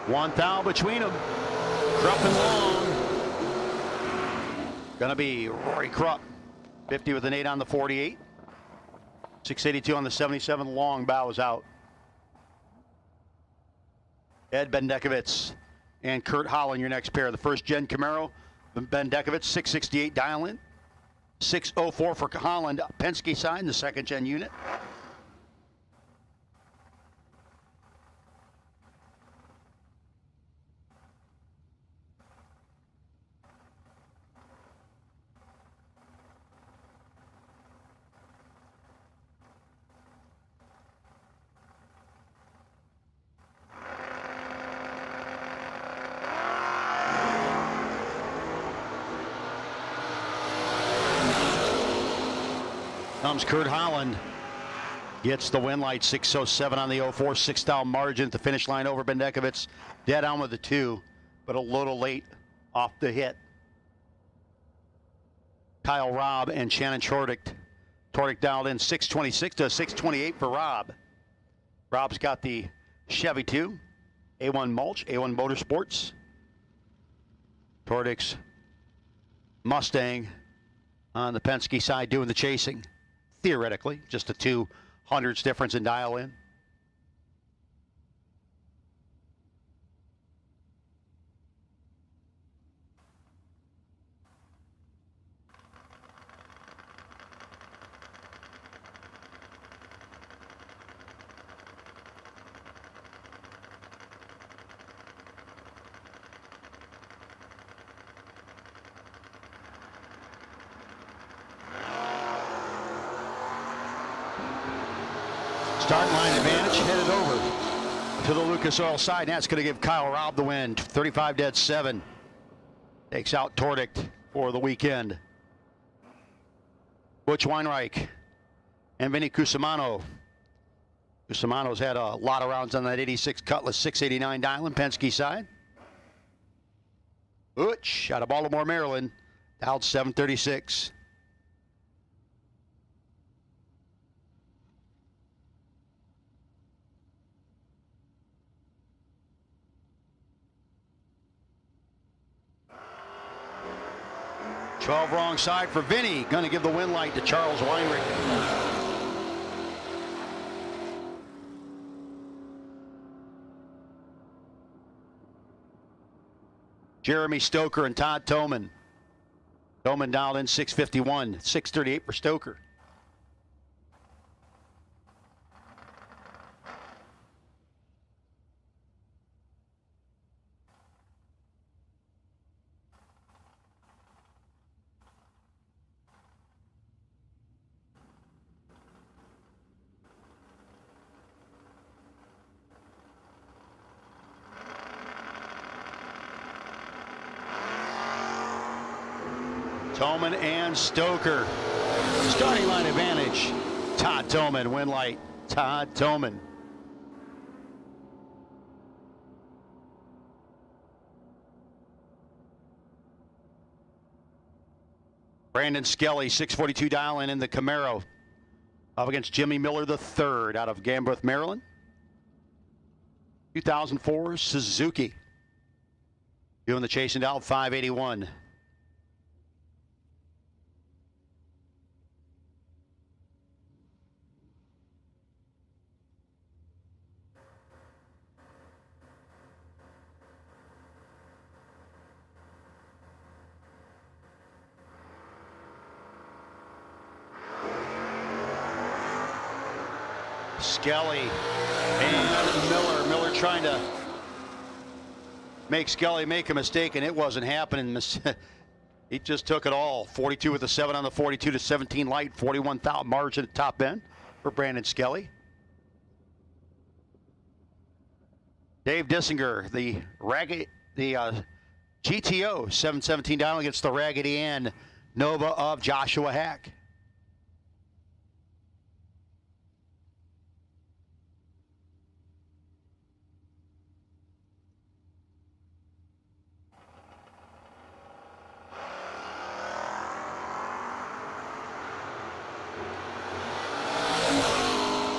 One thou between them. Krupp and Long. Gonna be Rory Krupp. 50 with an 8 on the 48. 682 on the 77. Long bows out. Ed Bendekovitz and Kurt Holland, your next pair. The first gen Camaro, Bendekovitz, 668 dial in. 604 for Holland, Penske side, the second gen unit. Comes Kurt Holland, gets the win light, 607 on the 04, 6 margin at the finish line over Bendekovitz. Dead on with the 2, but a little late off the hit. Kyle Robb and Shannon Tordick. Tordick dialed in 626 to 628 for Robb. Robb's got the Chevy 2, A1 Mulch, A1 Motorsports. Tordick's Mustang on the Penske side doing the chasing. Theoretically, just a 200s difference in dial in. Start line advantage headed over to the Lucas Oil side. That's going to give Kyle Robb the win. 35 dead 7. Takes out Tordick for the weekend. Butch Weinreich and Vinny Cusimano. Cusimano's had a lot of rounds on that 86 Cutlass 689 dialing, Penske side. Butch out of Baltimore, Maryland, dialed 736. Wrong side for Vinny. Going to give the win light to Charles Weinreich. Jeremy Stoker and Todd Toman. Toman dialed in 651, 638 for Stoker. Toman and Stoker. Starting line advantage. Todd Toman, win light. Todd Toman. Brandon Skelly, 642 dial in the Camaro. Up against Jimmy Miller III out of Gambroth, Maryland. 2004 Suzuki. Doing the chasing dial, 581. Skelly and Miller. Miller trying to make Skelly make a mistake, and it wasn't happening. He just took it all. 42 with a 7 on the 42 to 17 light, 41,000 margin at top end for Brandon Skelly. Dave Dissinger, the GTO 717 down against the Raggedy Ann Nova of Joshua Hack.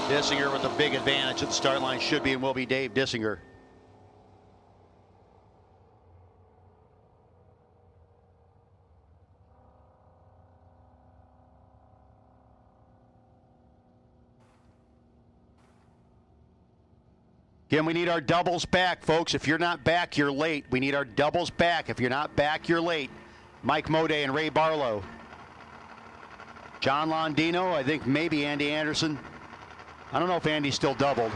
Dissinger with a big advantage at the start line should be and will be Dave Dissinger. Again, we need our doubles back, folks. If you're not back, you're late. We need our doubles back. If you're not back, you're late. Mike Moday and Ray Barlow. John Londino, I think maybe Andy Anderson. I don't know if Andy's still doubled.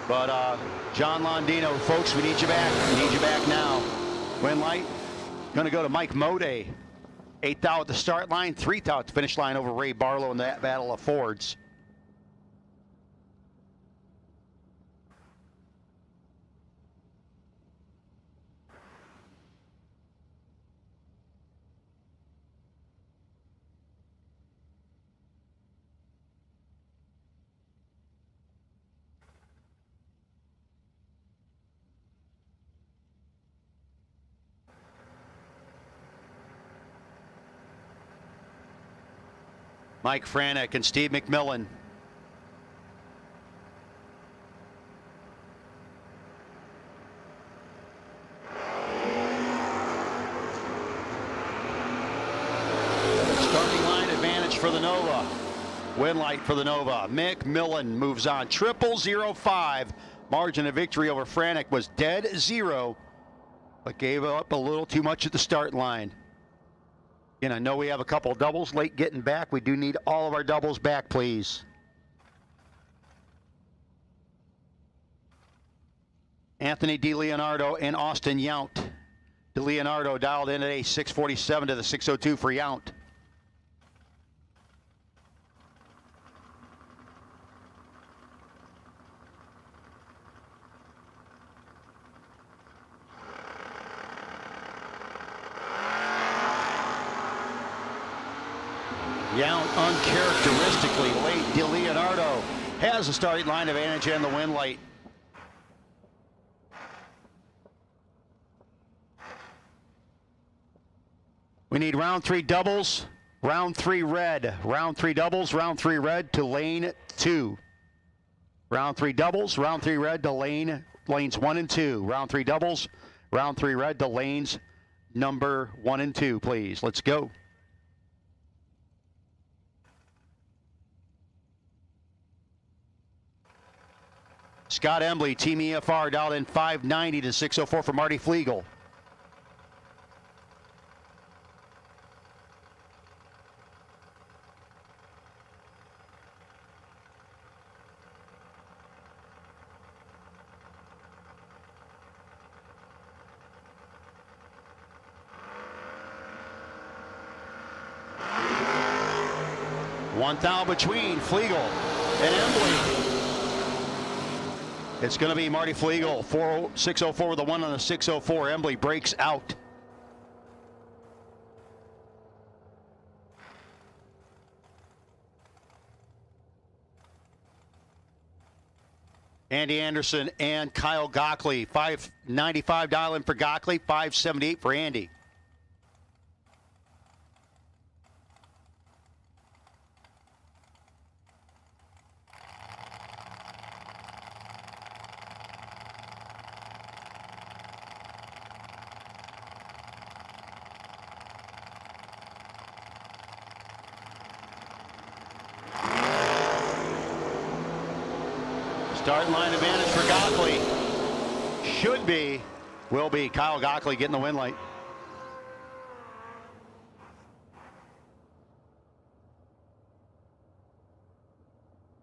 But John Londino, folks, we need you back. We need you back now. Win light. Going to go to Mike Moday. 8th out at the start line, 3rd out at the finish line over Ray Barlow in that battle of Fords. Mike Franek and Steve McMillan. Starting line advantage for the Nova. Win light for the Nova. McMillan moves on. 0005. Margin of victory over Franek was dead 0, but gave up a little too much at the start line. And I know we have a couple of doubles late getting back. We do need all of our doubles back, please. Anthony DeLeonardo and Austin Yount. DeLeonardo dialed in at a 647 to the 602 for Yount. Yount uncharacteristically late. DeLeonardo has a starting line advantage and the win light. We need round 3 doubles, round 3 red, round 3 doubles, round 3 red to lane 2. Round 3 doubles, round 3 red to lanes 1 and 2. Round 3 doubles, round 3 red to lanes number 1 and 2, please. Let's go. Scott Embley, Team EFR, dialed in 590 to 604 for Marty Flegel. One thou between Flegel and Embley. It's going to be Marty Flegel, 604 with a 1 on the 604. Embley breaks out. Andy Anderson and Kyle Gockley, 595 dial in for Gockley, 578 for Andy. Starting line advantage for Gockley. Should be, will be Kyle Gockley getting the win late.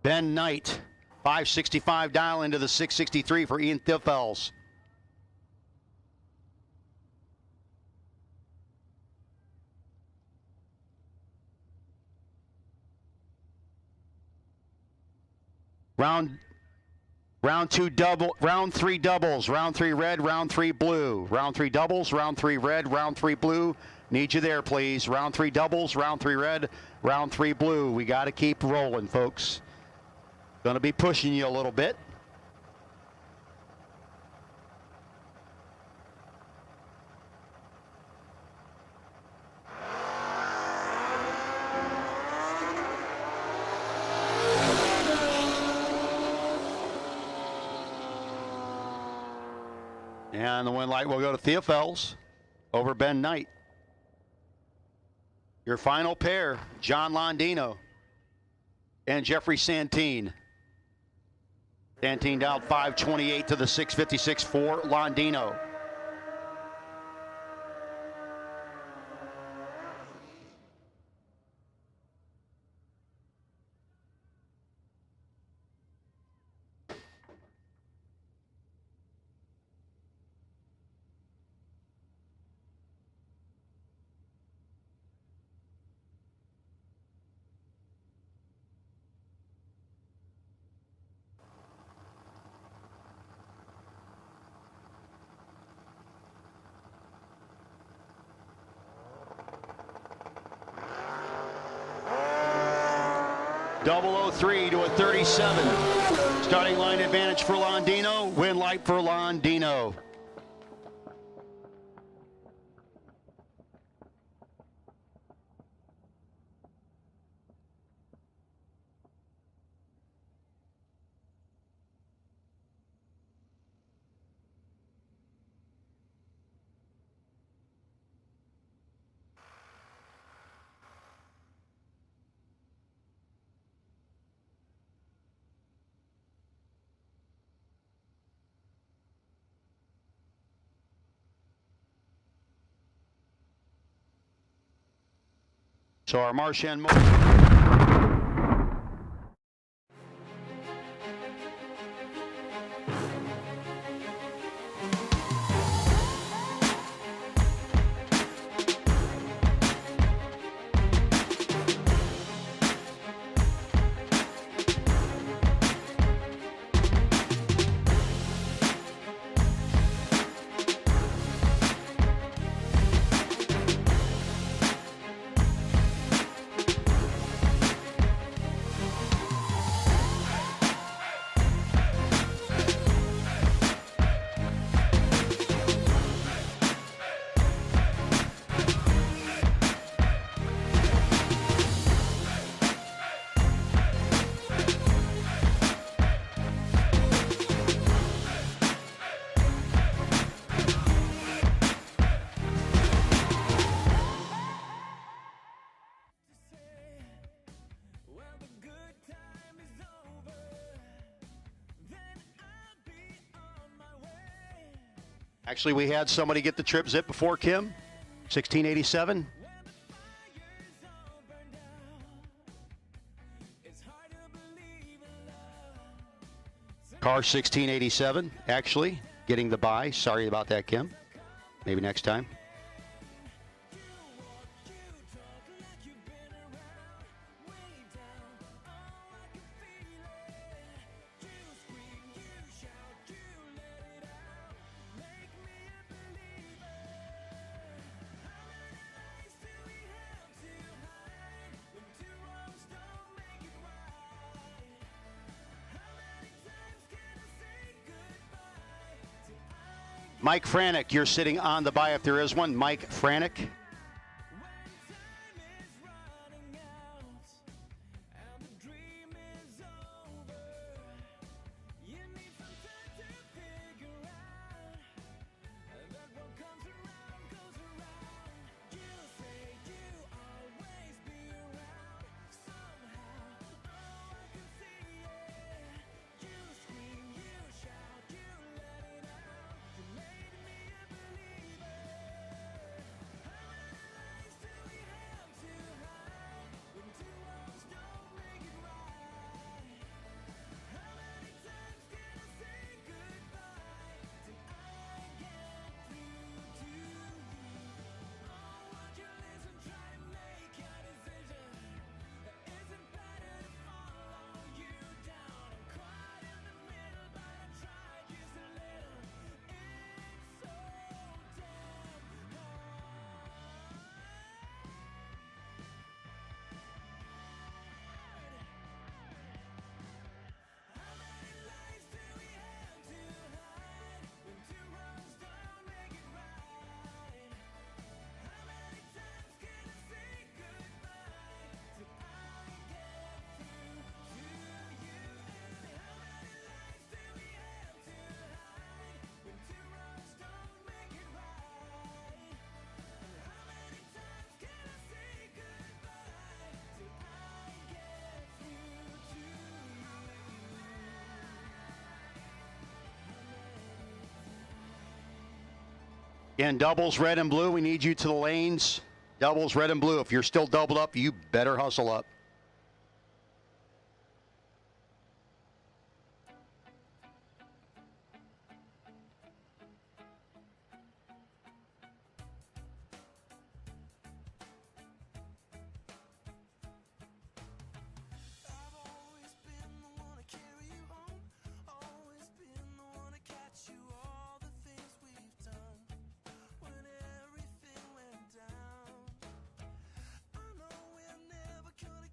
Ben Knight, 565 dial into the 663 for Ian Thiffels. Round three doubles, round 3 red, round 3 blue. Round 3 doubles, round 3 red, round 3 blue. Need you there, please. Round 3 doubles, round 3 red, round 3 blue. We got to keep rolling, folks. Going to be pushing you a little bit. And the win light will go to Thieffels over Ben Knight. Your final pair, John Londino and Jeffrey Santine. Santine dialed 528 to the 656 for Londino. .003 to a 37. Starting line advantage for Londino. Win light for Londino. So our Marchand Actually, we had somebody get the trip zip before Kim. 1687. Car 1687, actually, getting the buy. Sorry about that, Kim. Maybe next time. Mike Franick, you're sitting on the buy if there is one. Mike Franick. In doubles, red and blue, we need you to the lanes. Doubles, red and blue. If you're still doubled up, you better hustle up. Gonna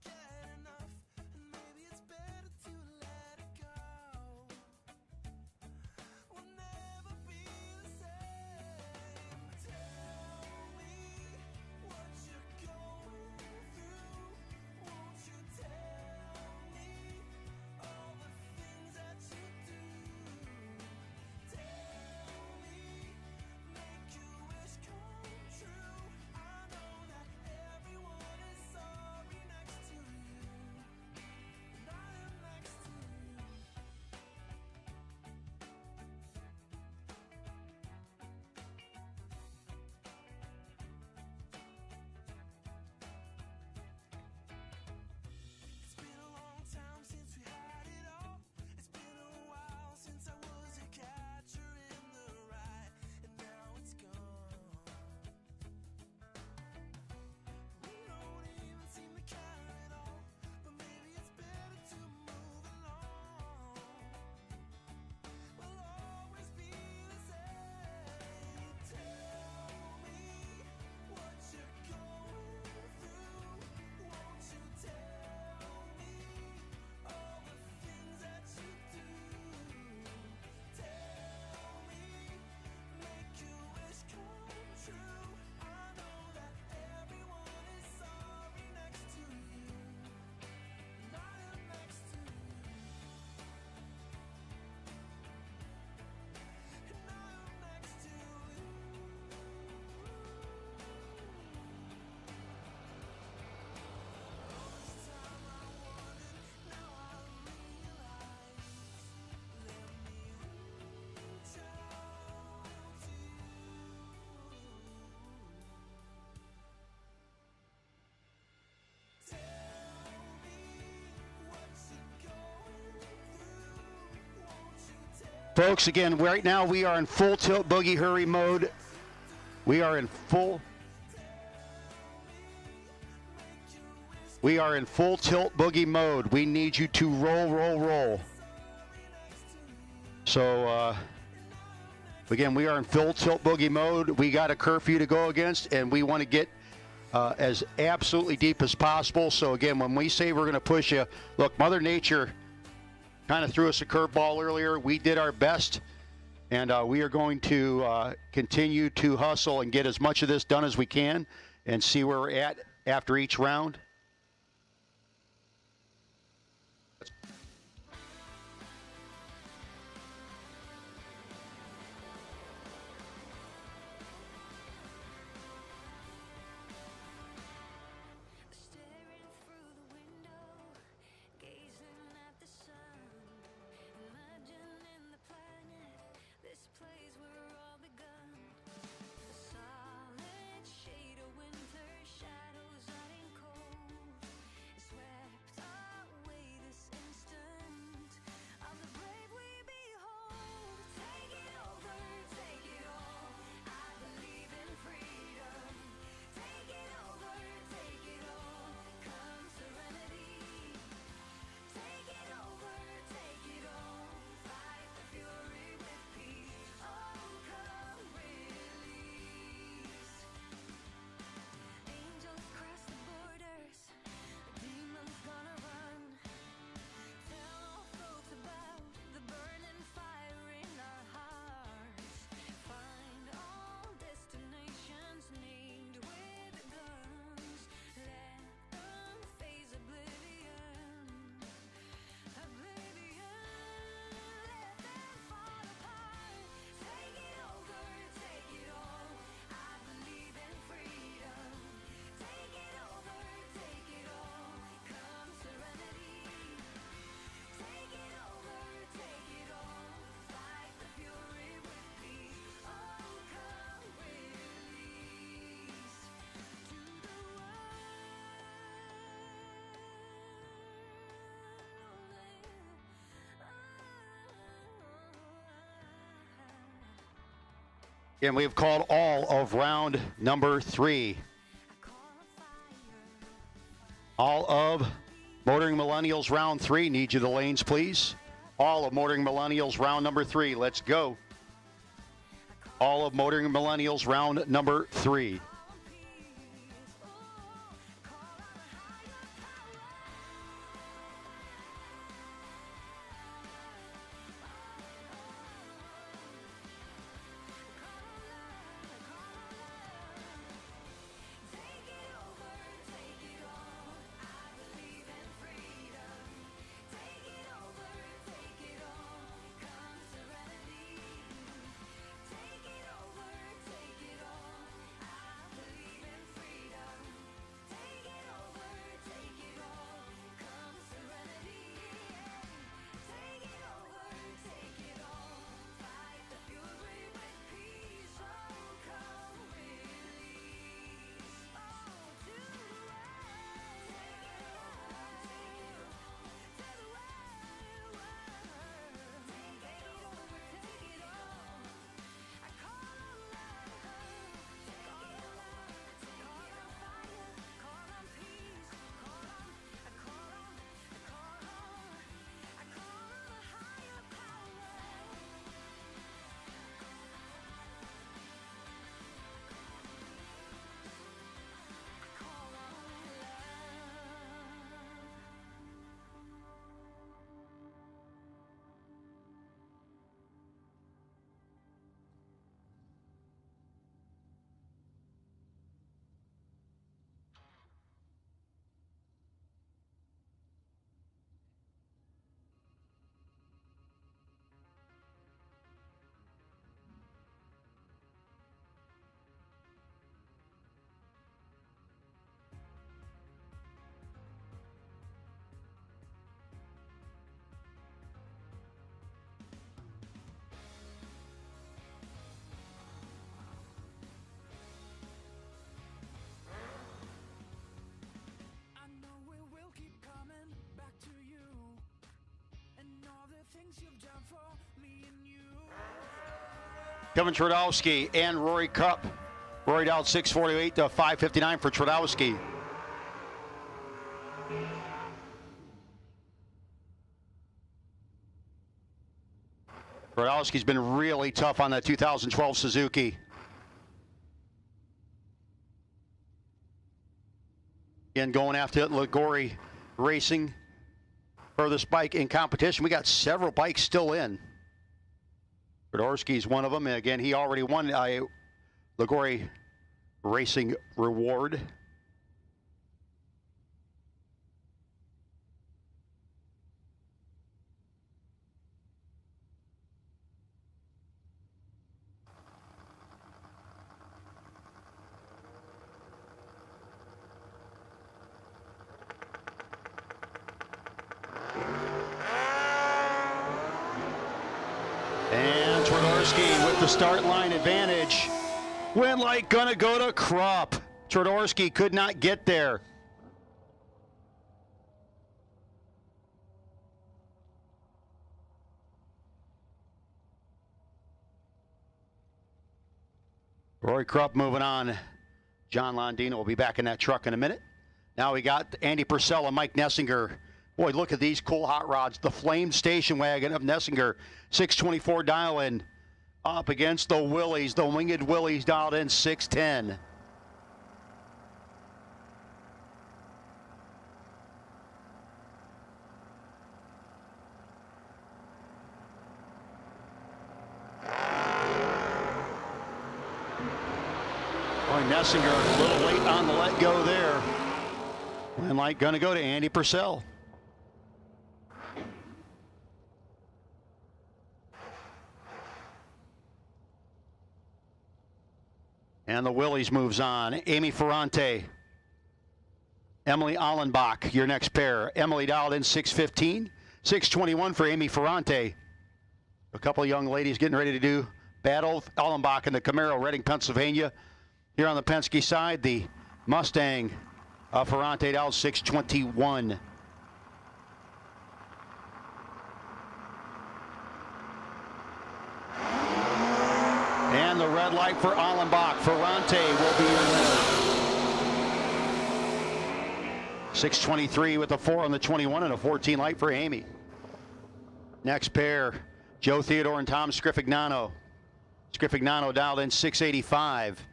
Folks, again, right now we are in full tilt boogie hurry mode. We are in full tilt boogie mode. We need you to roll, roll, roll. So, again, we are in full tilt boogie mode. We got a curfew to go against, and we want to get as absolutely deep as possible. So, again, when we say we're going to push you, look, Mother Nature kind of threw us a curveball earlier. We did our best, and we are going to continue to hustle and get as much of this done as we can and see where we're at after each round. And we've called all of round number 3. All of Motoring Millennials round 3. Need you the lanes, please. All of Motoring Millennials round number 3. Let's go. All of Motoring Millennials round number 3. Things you've done for me and you. Kevin Twardowski and Rory Cup. Rory down 648 to 559 for Twardowski. Twardowski's been really tough on that 2012 Suzuki. Again, going after it, Ligori Racing for this bike in competition. We got several bikes still in. Twardowski's one of them. And again, he already won a Ligori Racing reward. And Twardowski with the start line advantage. Went like gonna go to Krupp. Twardowski could not get there. Roy Krupp moving on. John Londino will be back in that truck in a minute. Now we got Andy Purcell and Mike Nessinger. Boy, look at these cool hot rods. The Flame Station Wagon of Nessinger. 624 dial in. Up against the Willies. The Winged Willies dialed in 610. Boy, Nessinger a little late on the let go there. And like gonna go to Andy Purcell. And the Willies moves on. Amy Ferrante, Emily Allenbach, your next pair. Emily dialed in 615, 621 for Amy Ferrante. A couple of young ladies getting ready to do battle. Allenbach in the Camaro, Reading, Pennsylvania. Here on the Penske side, the Mustang Ferrante dialed 621. And the red light for Allenbach. Ferrante will be your winner. 623 with a 4 on the 21 and a 14 light for Amy. Next pair, Joe Theodore and Tom Scrifignano. Scrifignano dialed in 685.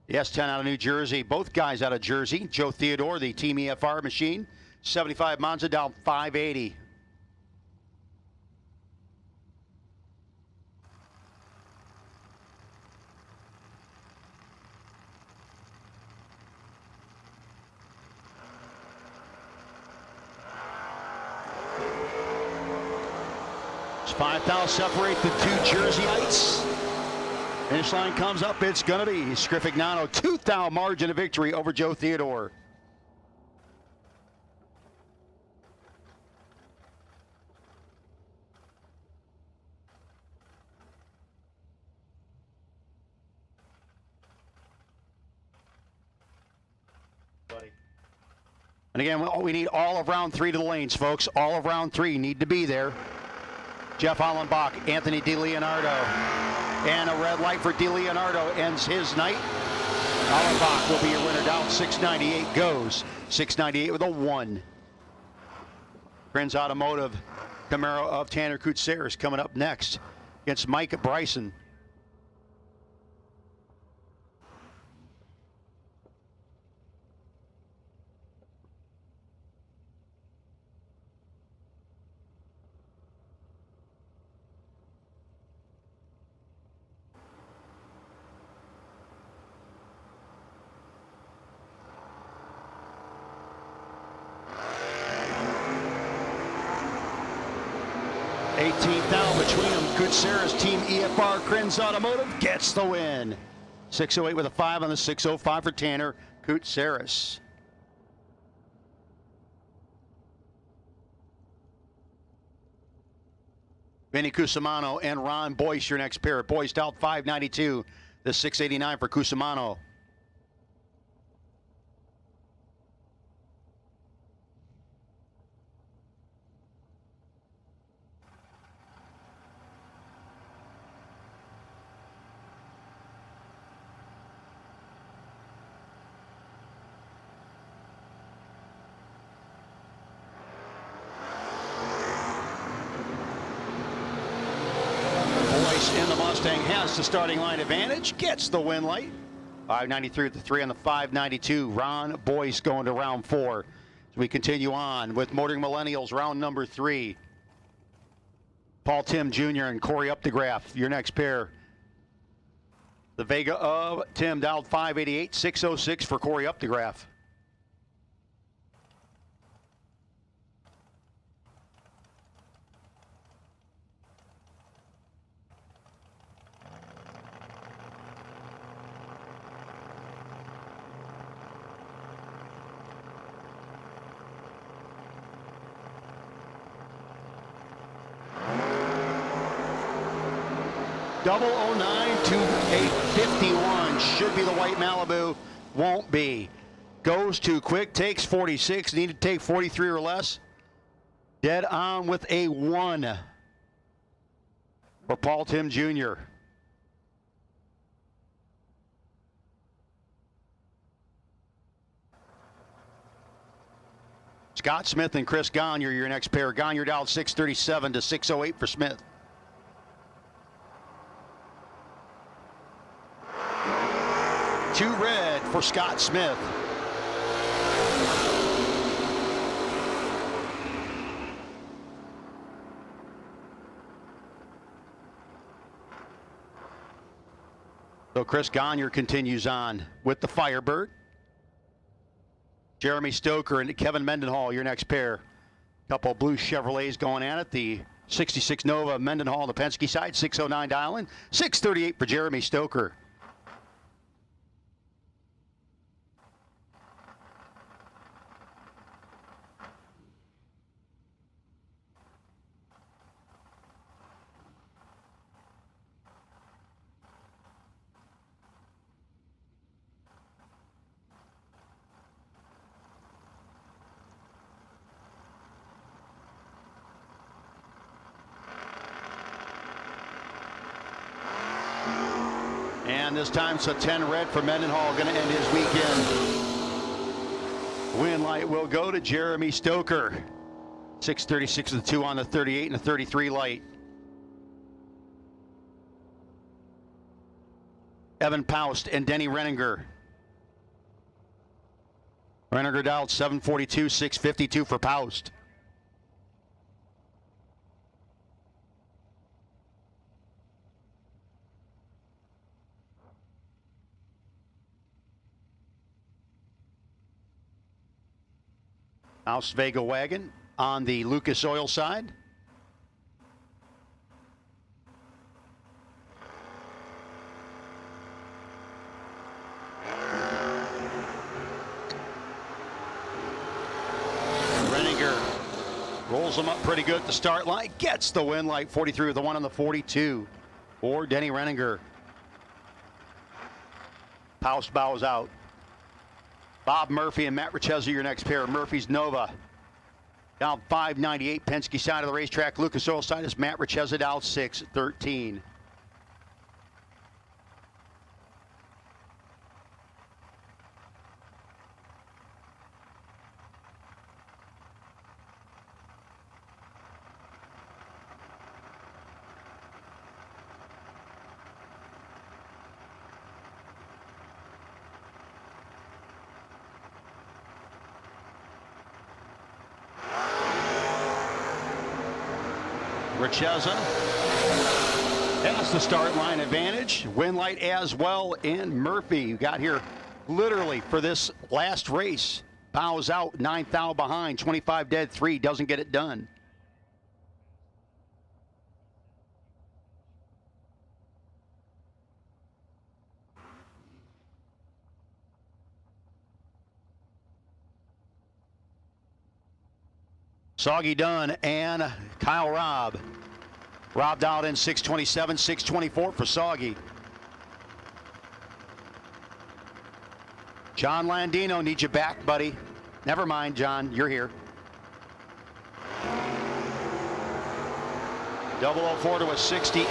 The S10 out of New Jersey. Both guys out of Jersey. Joe Theodore, the Team EFR machine. 75 Monza dialed 580. It's 5 thou separate the two Jerseyites. Finish line comes up, it's going to be Scrifignano. 2 thou margin of victory over Joe Theodore. And again, we need all of round 3 to the lanes, folks. All of round 3 need to be there. Jeff Allenbach, Anthony DiLeonardo. And a red light for DiLeonardo ends his night. Allenbach will be your winner down 698 goes. 698 with a 1. Friends Automotive, Camaro of Tanner Kutseris coming up next against Mike Bryson. Down between them, Kutseris, Team EFR, Krins Automotive gets the win. 608 with a 5 on the 605 for Tanner Kutseris. Vinny Cusimano and Ron Boyce, your next pair. Boyce dialed 592, the 689 for Cusimano. Mustang has the starting line advantage, gets the win light. 593 at the 3 on the 592. Ron Boyce going to round 4. As we continue on with Motoring Millennials, round number 3. Paul Tim Jr. and Corey Updegraff, your next pair. The Vega of Tim dialed 588, 606 for Corey Updegraff. Double 09 to a 51. Should be the white Malibu. Won't be. Goes too quick. Takes 46. Need to take 43 or less. Dead on with a 1 for Paul Tim Jr. Scott Smith and Chris Gagne, your next pair. Gagne dialed 637 to 608 for Smith. Two red for Scott Smith. So Chris Gagne continues on with the Firebird. Jeremy Stoker and Kevin Mendenhall, your next pair. Couple of blue Chevrolets going at it. The 66 Nova Mendenhall on the Penske side, 609 dialing. 638 for Jeremy Stoker. And this time, so 10 red for Mendenhall, going to end his weekend. Win light will go to Jeremy Stoker. 636 of the 2 on the 38 and the 33 light. Evan Paust and Denny Renninger. Renninger dialed 742, 652 for Paust. House Vega wagon on the Lucas Oil side. Renninger rolls them up pretty good at the start line. Gets the win light. 43 with the 1 on the 42 for Denny Renninger. Paust bows out. Bob Murphy and Matt Richezzi, your next pair. Murphy's Nova. Down 598, Penske side of the racetrack. Lucas Oil side is Matt Richezzi, down 613. Richezzi has the start line advantage. Win light as well in Murphy. You got here literally for this last race. Bows out, 9th out behind, 25 dead, 3, doesn't get it done. Soggy Dunn and Kyle Robb. Robb dialed in 627, 624 for Soggy. John Landino needs you back, buddy. Never mind, John, you're here. 004 to a 68.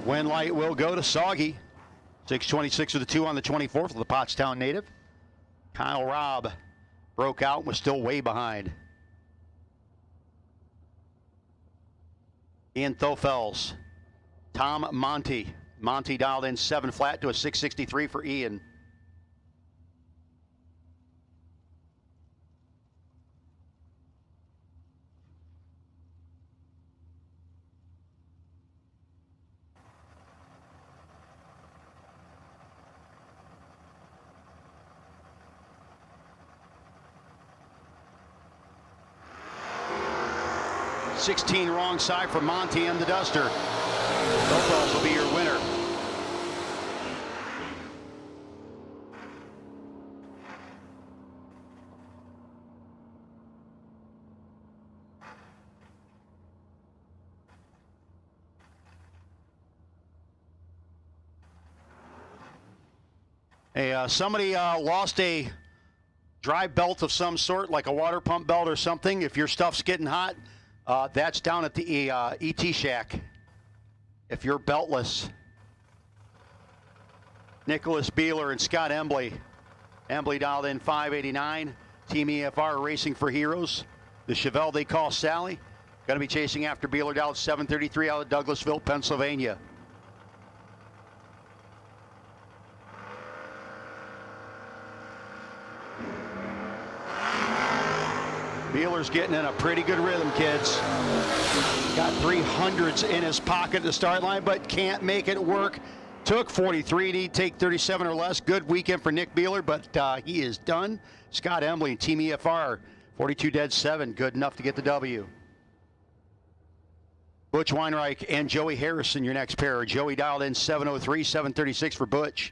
Win light will go to Soggy. 626 with the 2 on the 24th of the Pottstown native. Kyle Robb broke out and was still way behind. Ian Thofels. Tom Monty. Monty dialed in 7 flat to a 663 for Ian. $16 wrong side for Monty and the Duster. Thofels will be your winner. Hey, somebody lost a drive belt of some sort, like a water pump belt or something. If your stuff's getting hot, that's down at the ET Shack. If you're beltless. Nicholas Beeler and Scott Embley. Embley dialed in 589. Team EFR Racing for Heroes. The Chevelle they call Sally. Going to be chasing after Beeler dialed 733 out of Douglasville, Pennsylvania. Beeler's getting in a pretty good rhythm, kids. Got 300s in his pocket at the start line, but can't make it work. Took 43, and he'd take 37 or less. Good weekend for Nick Beeler, but he is done. Scott Embley, Team EFR, 42 dead 7, good enough to get the W. Butch Weinreich and Joey Harrison, your next pair. Joey dialed in 703, 736 for Butch.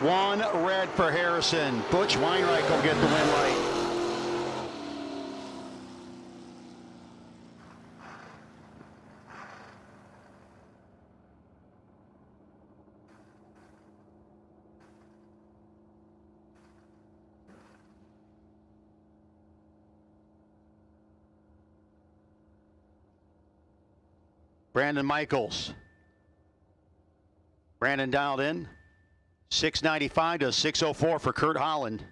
One red for Harrison. Butch Weinreich will get the win light. Brandon Michaels. Brandon dialed in. 695 to 604 for Kurt Holland.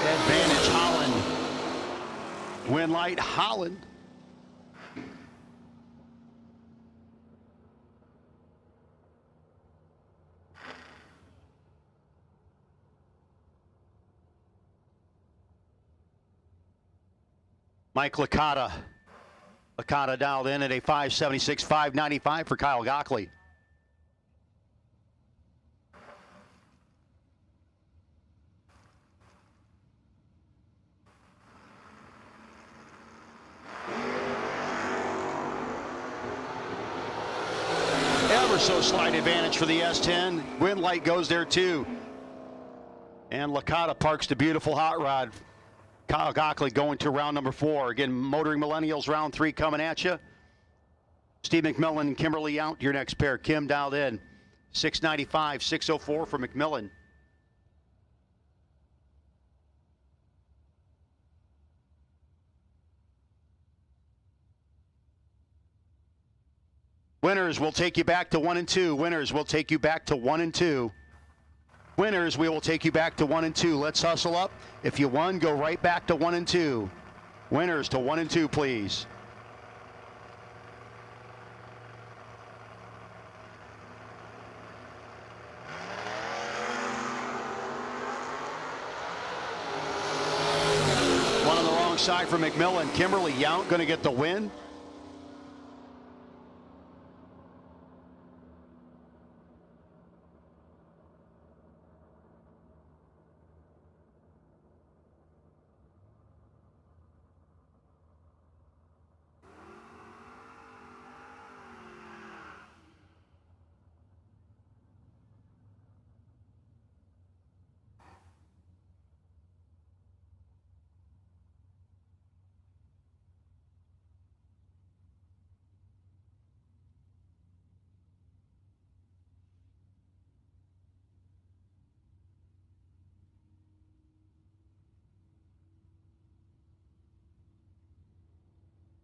Advantage Holland. Win light Holland. Mike Licata. Licata dialed in at a 576, 595 for Kyle Gockley. Ever so slight advantage for the S10. Wind light goes there too. And Licata parks the beautiful hot rod. Kyle Gockley going to round number 4. Again, Motoring Millennials round 3 coming at you. Steve McMillan and Kimberly Yount, your next pair. Kim dialed in. 695, 604 for McMillan. Winners will take you back to 1 and 2. Winners will take you back to 1 and 2. Winners, we will take you back to 1 and 2. Let's hustle up. If you won, go right back to 1 and 2. Winners to 1 and 2, please. One on the wrong side for McMillan. Kimberly Yount going to get the win.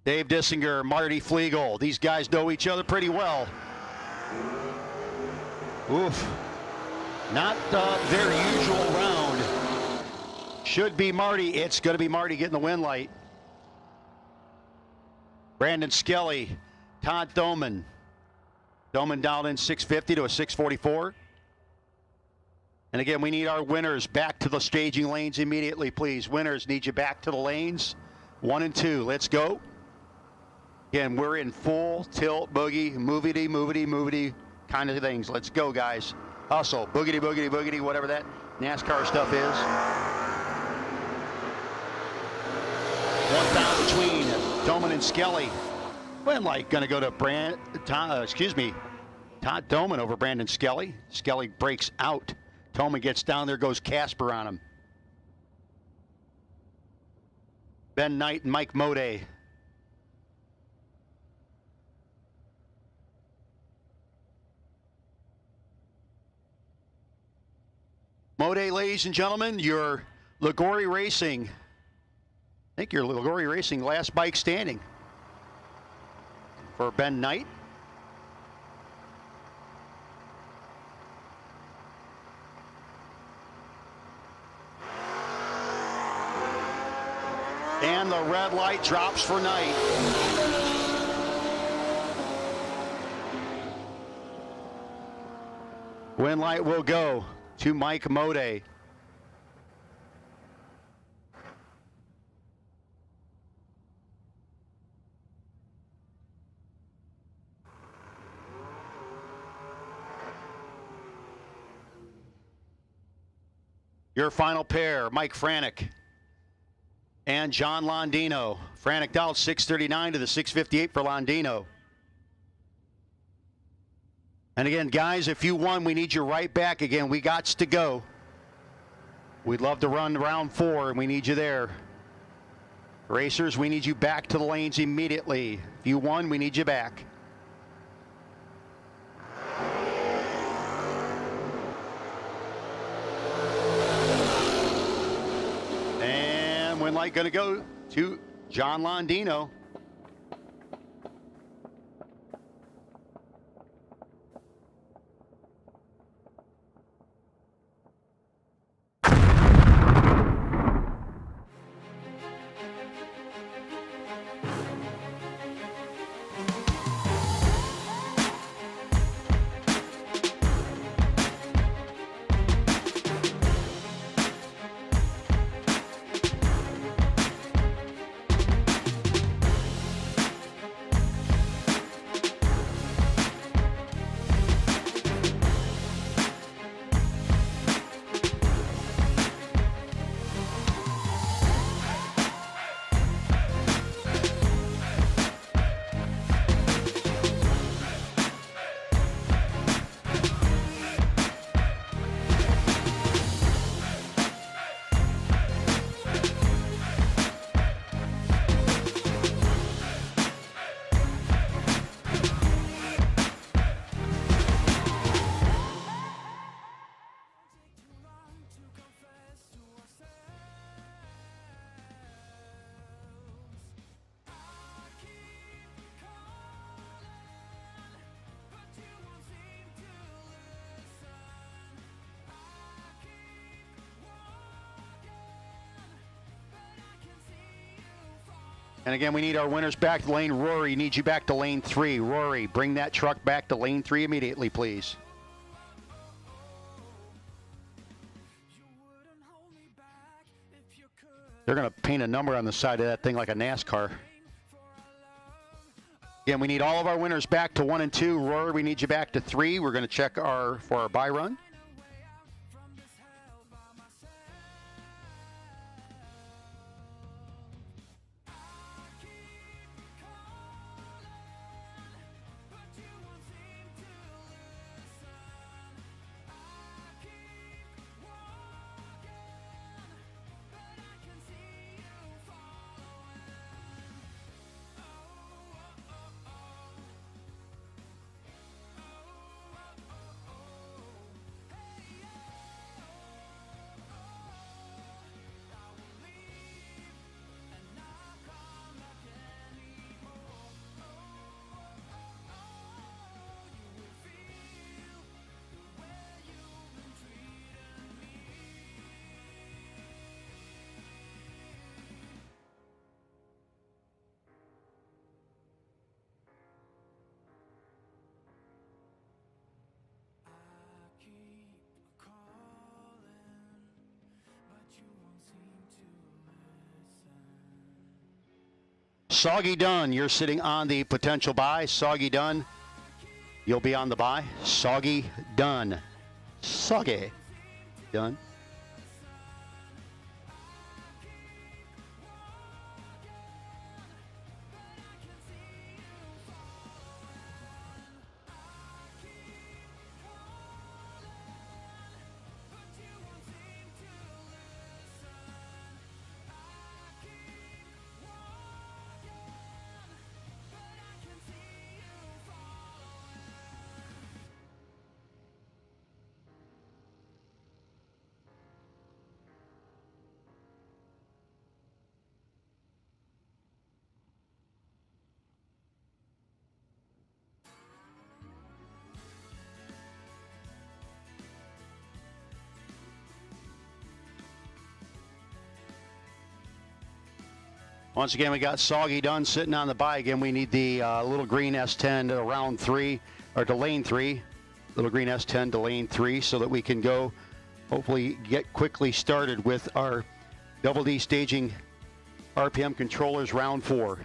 Dave Dissinger, Marty Flegel. These guys know each other pretty well. Oof. Not their usual round. Should be Marty. It's going to be Marty getting the win light. Brandon Skelly, Todd Thoman. Thoman dialed in 650 to a 644. And again, we need our winners back to the staging lanes immediately, please. Winners, need you back to the lanes. 1 and 2, let's go. Again, we're in full tilt, boogie, movity kind of things. Let's go, guys. Hustle, boogity, boogity, boogity, whatever that NASCAR stuff is. One down between Thoman and Skelly. Win light going to go to Todd Thoman over Brandon Skelly. Skelly breaks out. Thoman gets down there, goes Casper on him. Ben Knight and Mike Mode. Mode, ladies and gentlemen, your Liguori Racing. I think your Liguori Racing last bike standing for Ben Knight. And the red light drops for Knight. Win light will go to Mike Mode. Your final pair, Mike Franek and John Londino. Franek dialed 639 to the 658 for Londino. And again, guys, if you won, we need you right back again. We got to go. We'd love to run round 4, and we need you there. Racers, we need you back to the lanes immediately. If you won, we need you back. And win light going to go to John Londino. And again, we need our winners back to lane. Rory needs you back to lane 3. Rory, bring that truck back to lane 3 immediately, please. They're going to paint a number on the side of that thing like a NASCAR. Again, we need all of our winners back to 1 and 2. Rory, we need you back to 3. We're going to check for our buy run. Soggy Dunn, you're sitting on the potential buy. Soggy Dunn, you'll be on the buy. Soggy Dunn. Soggy Dunn. Once again, we got Soggy Dunn sitting on the buy. Again, we need the little green S10 to round 3, or to lane 3. Little green S10 to lane 3 so that we can go, hopefully get quickly started with our Double D staging RPM controllers round 4.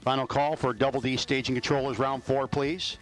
Final call for Double D staging controllers round 4, please.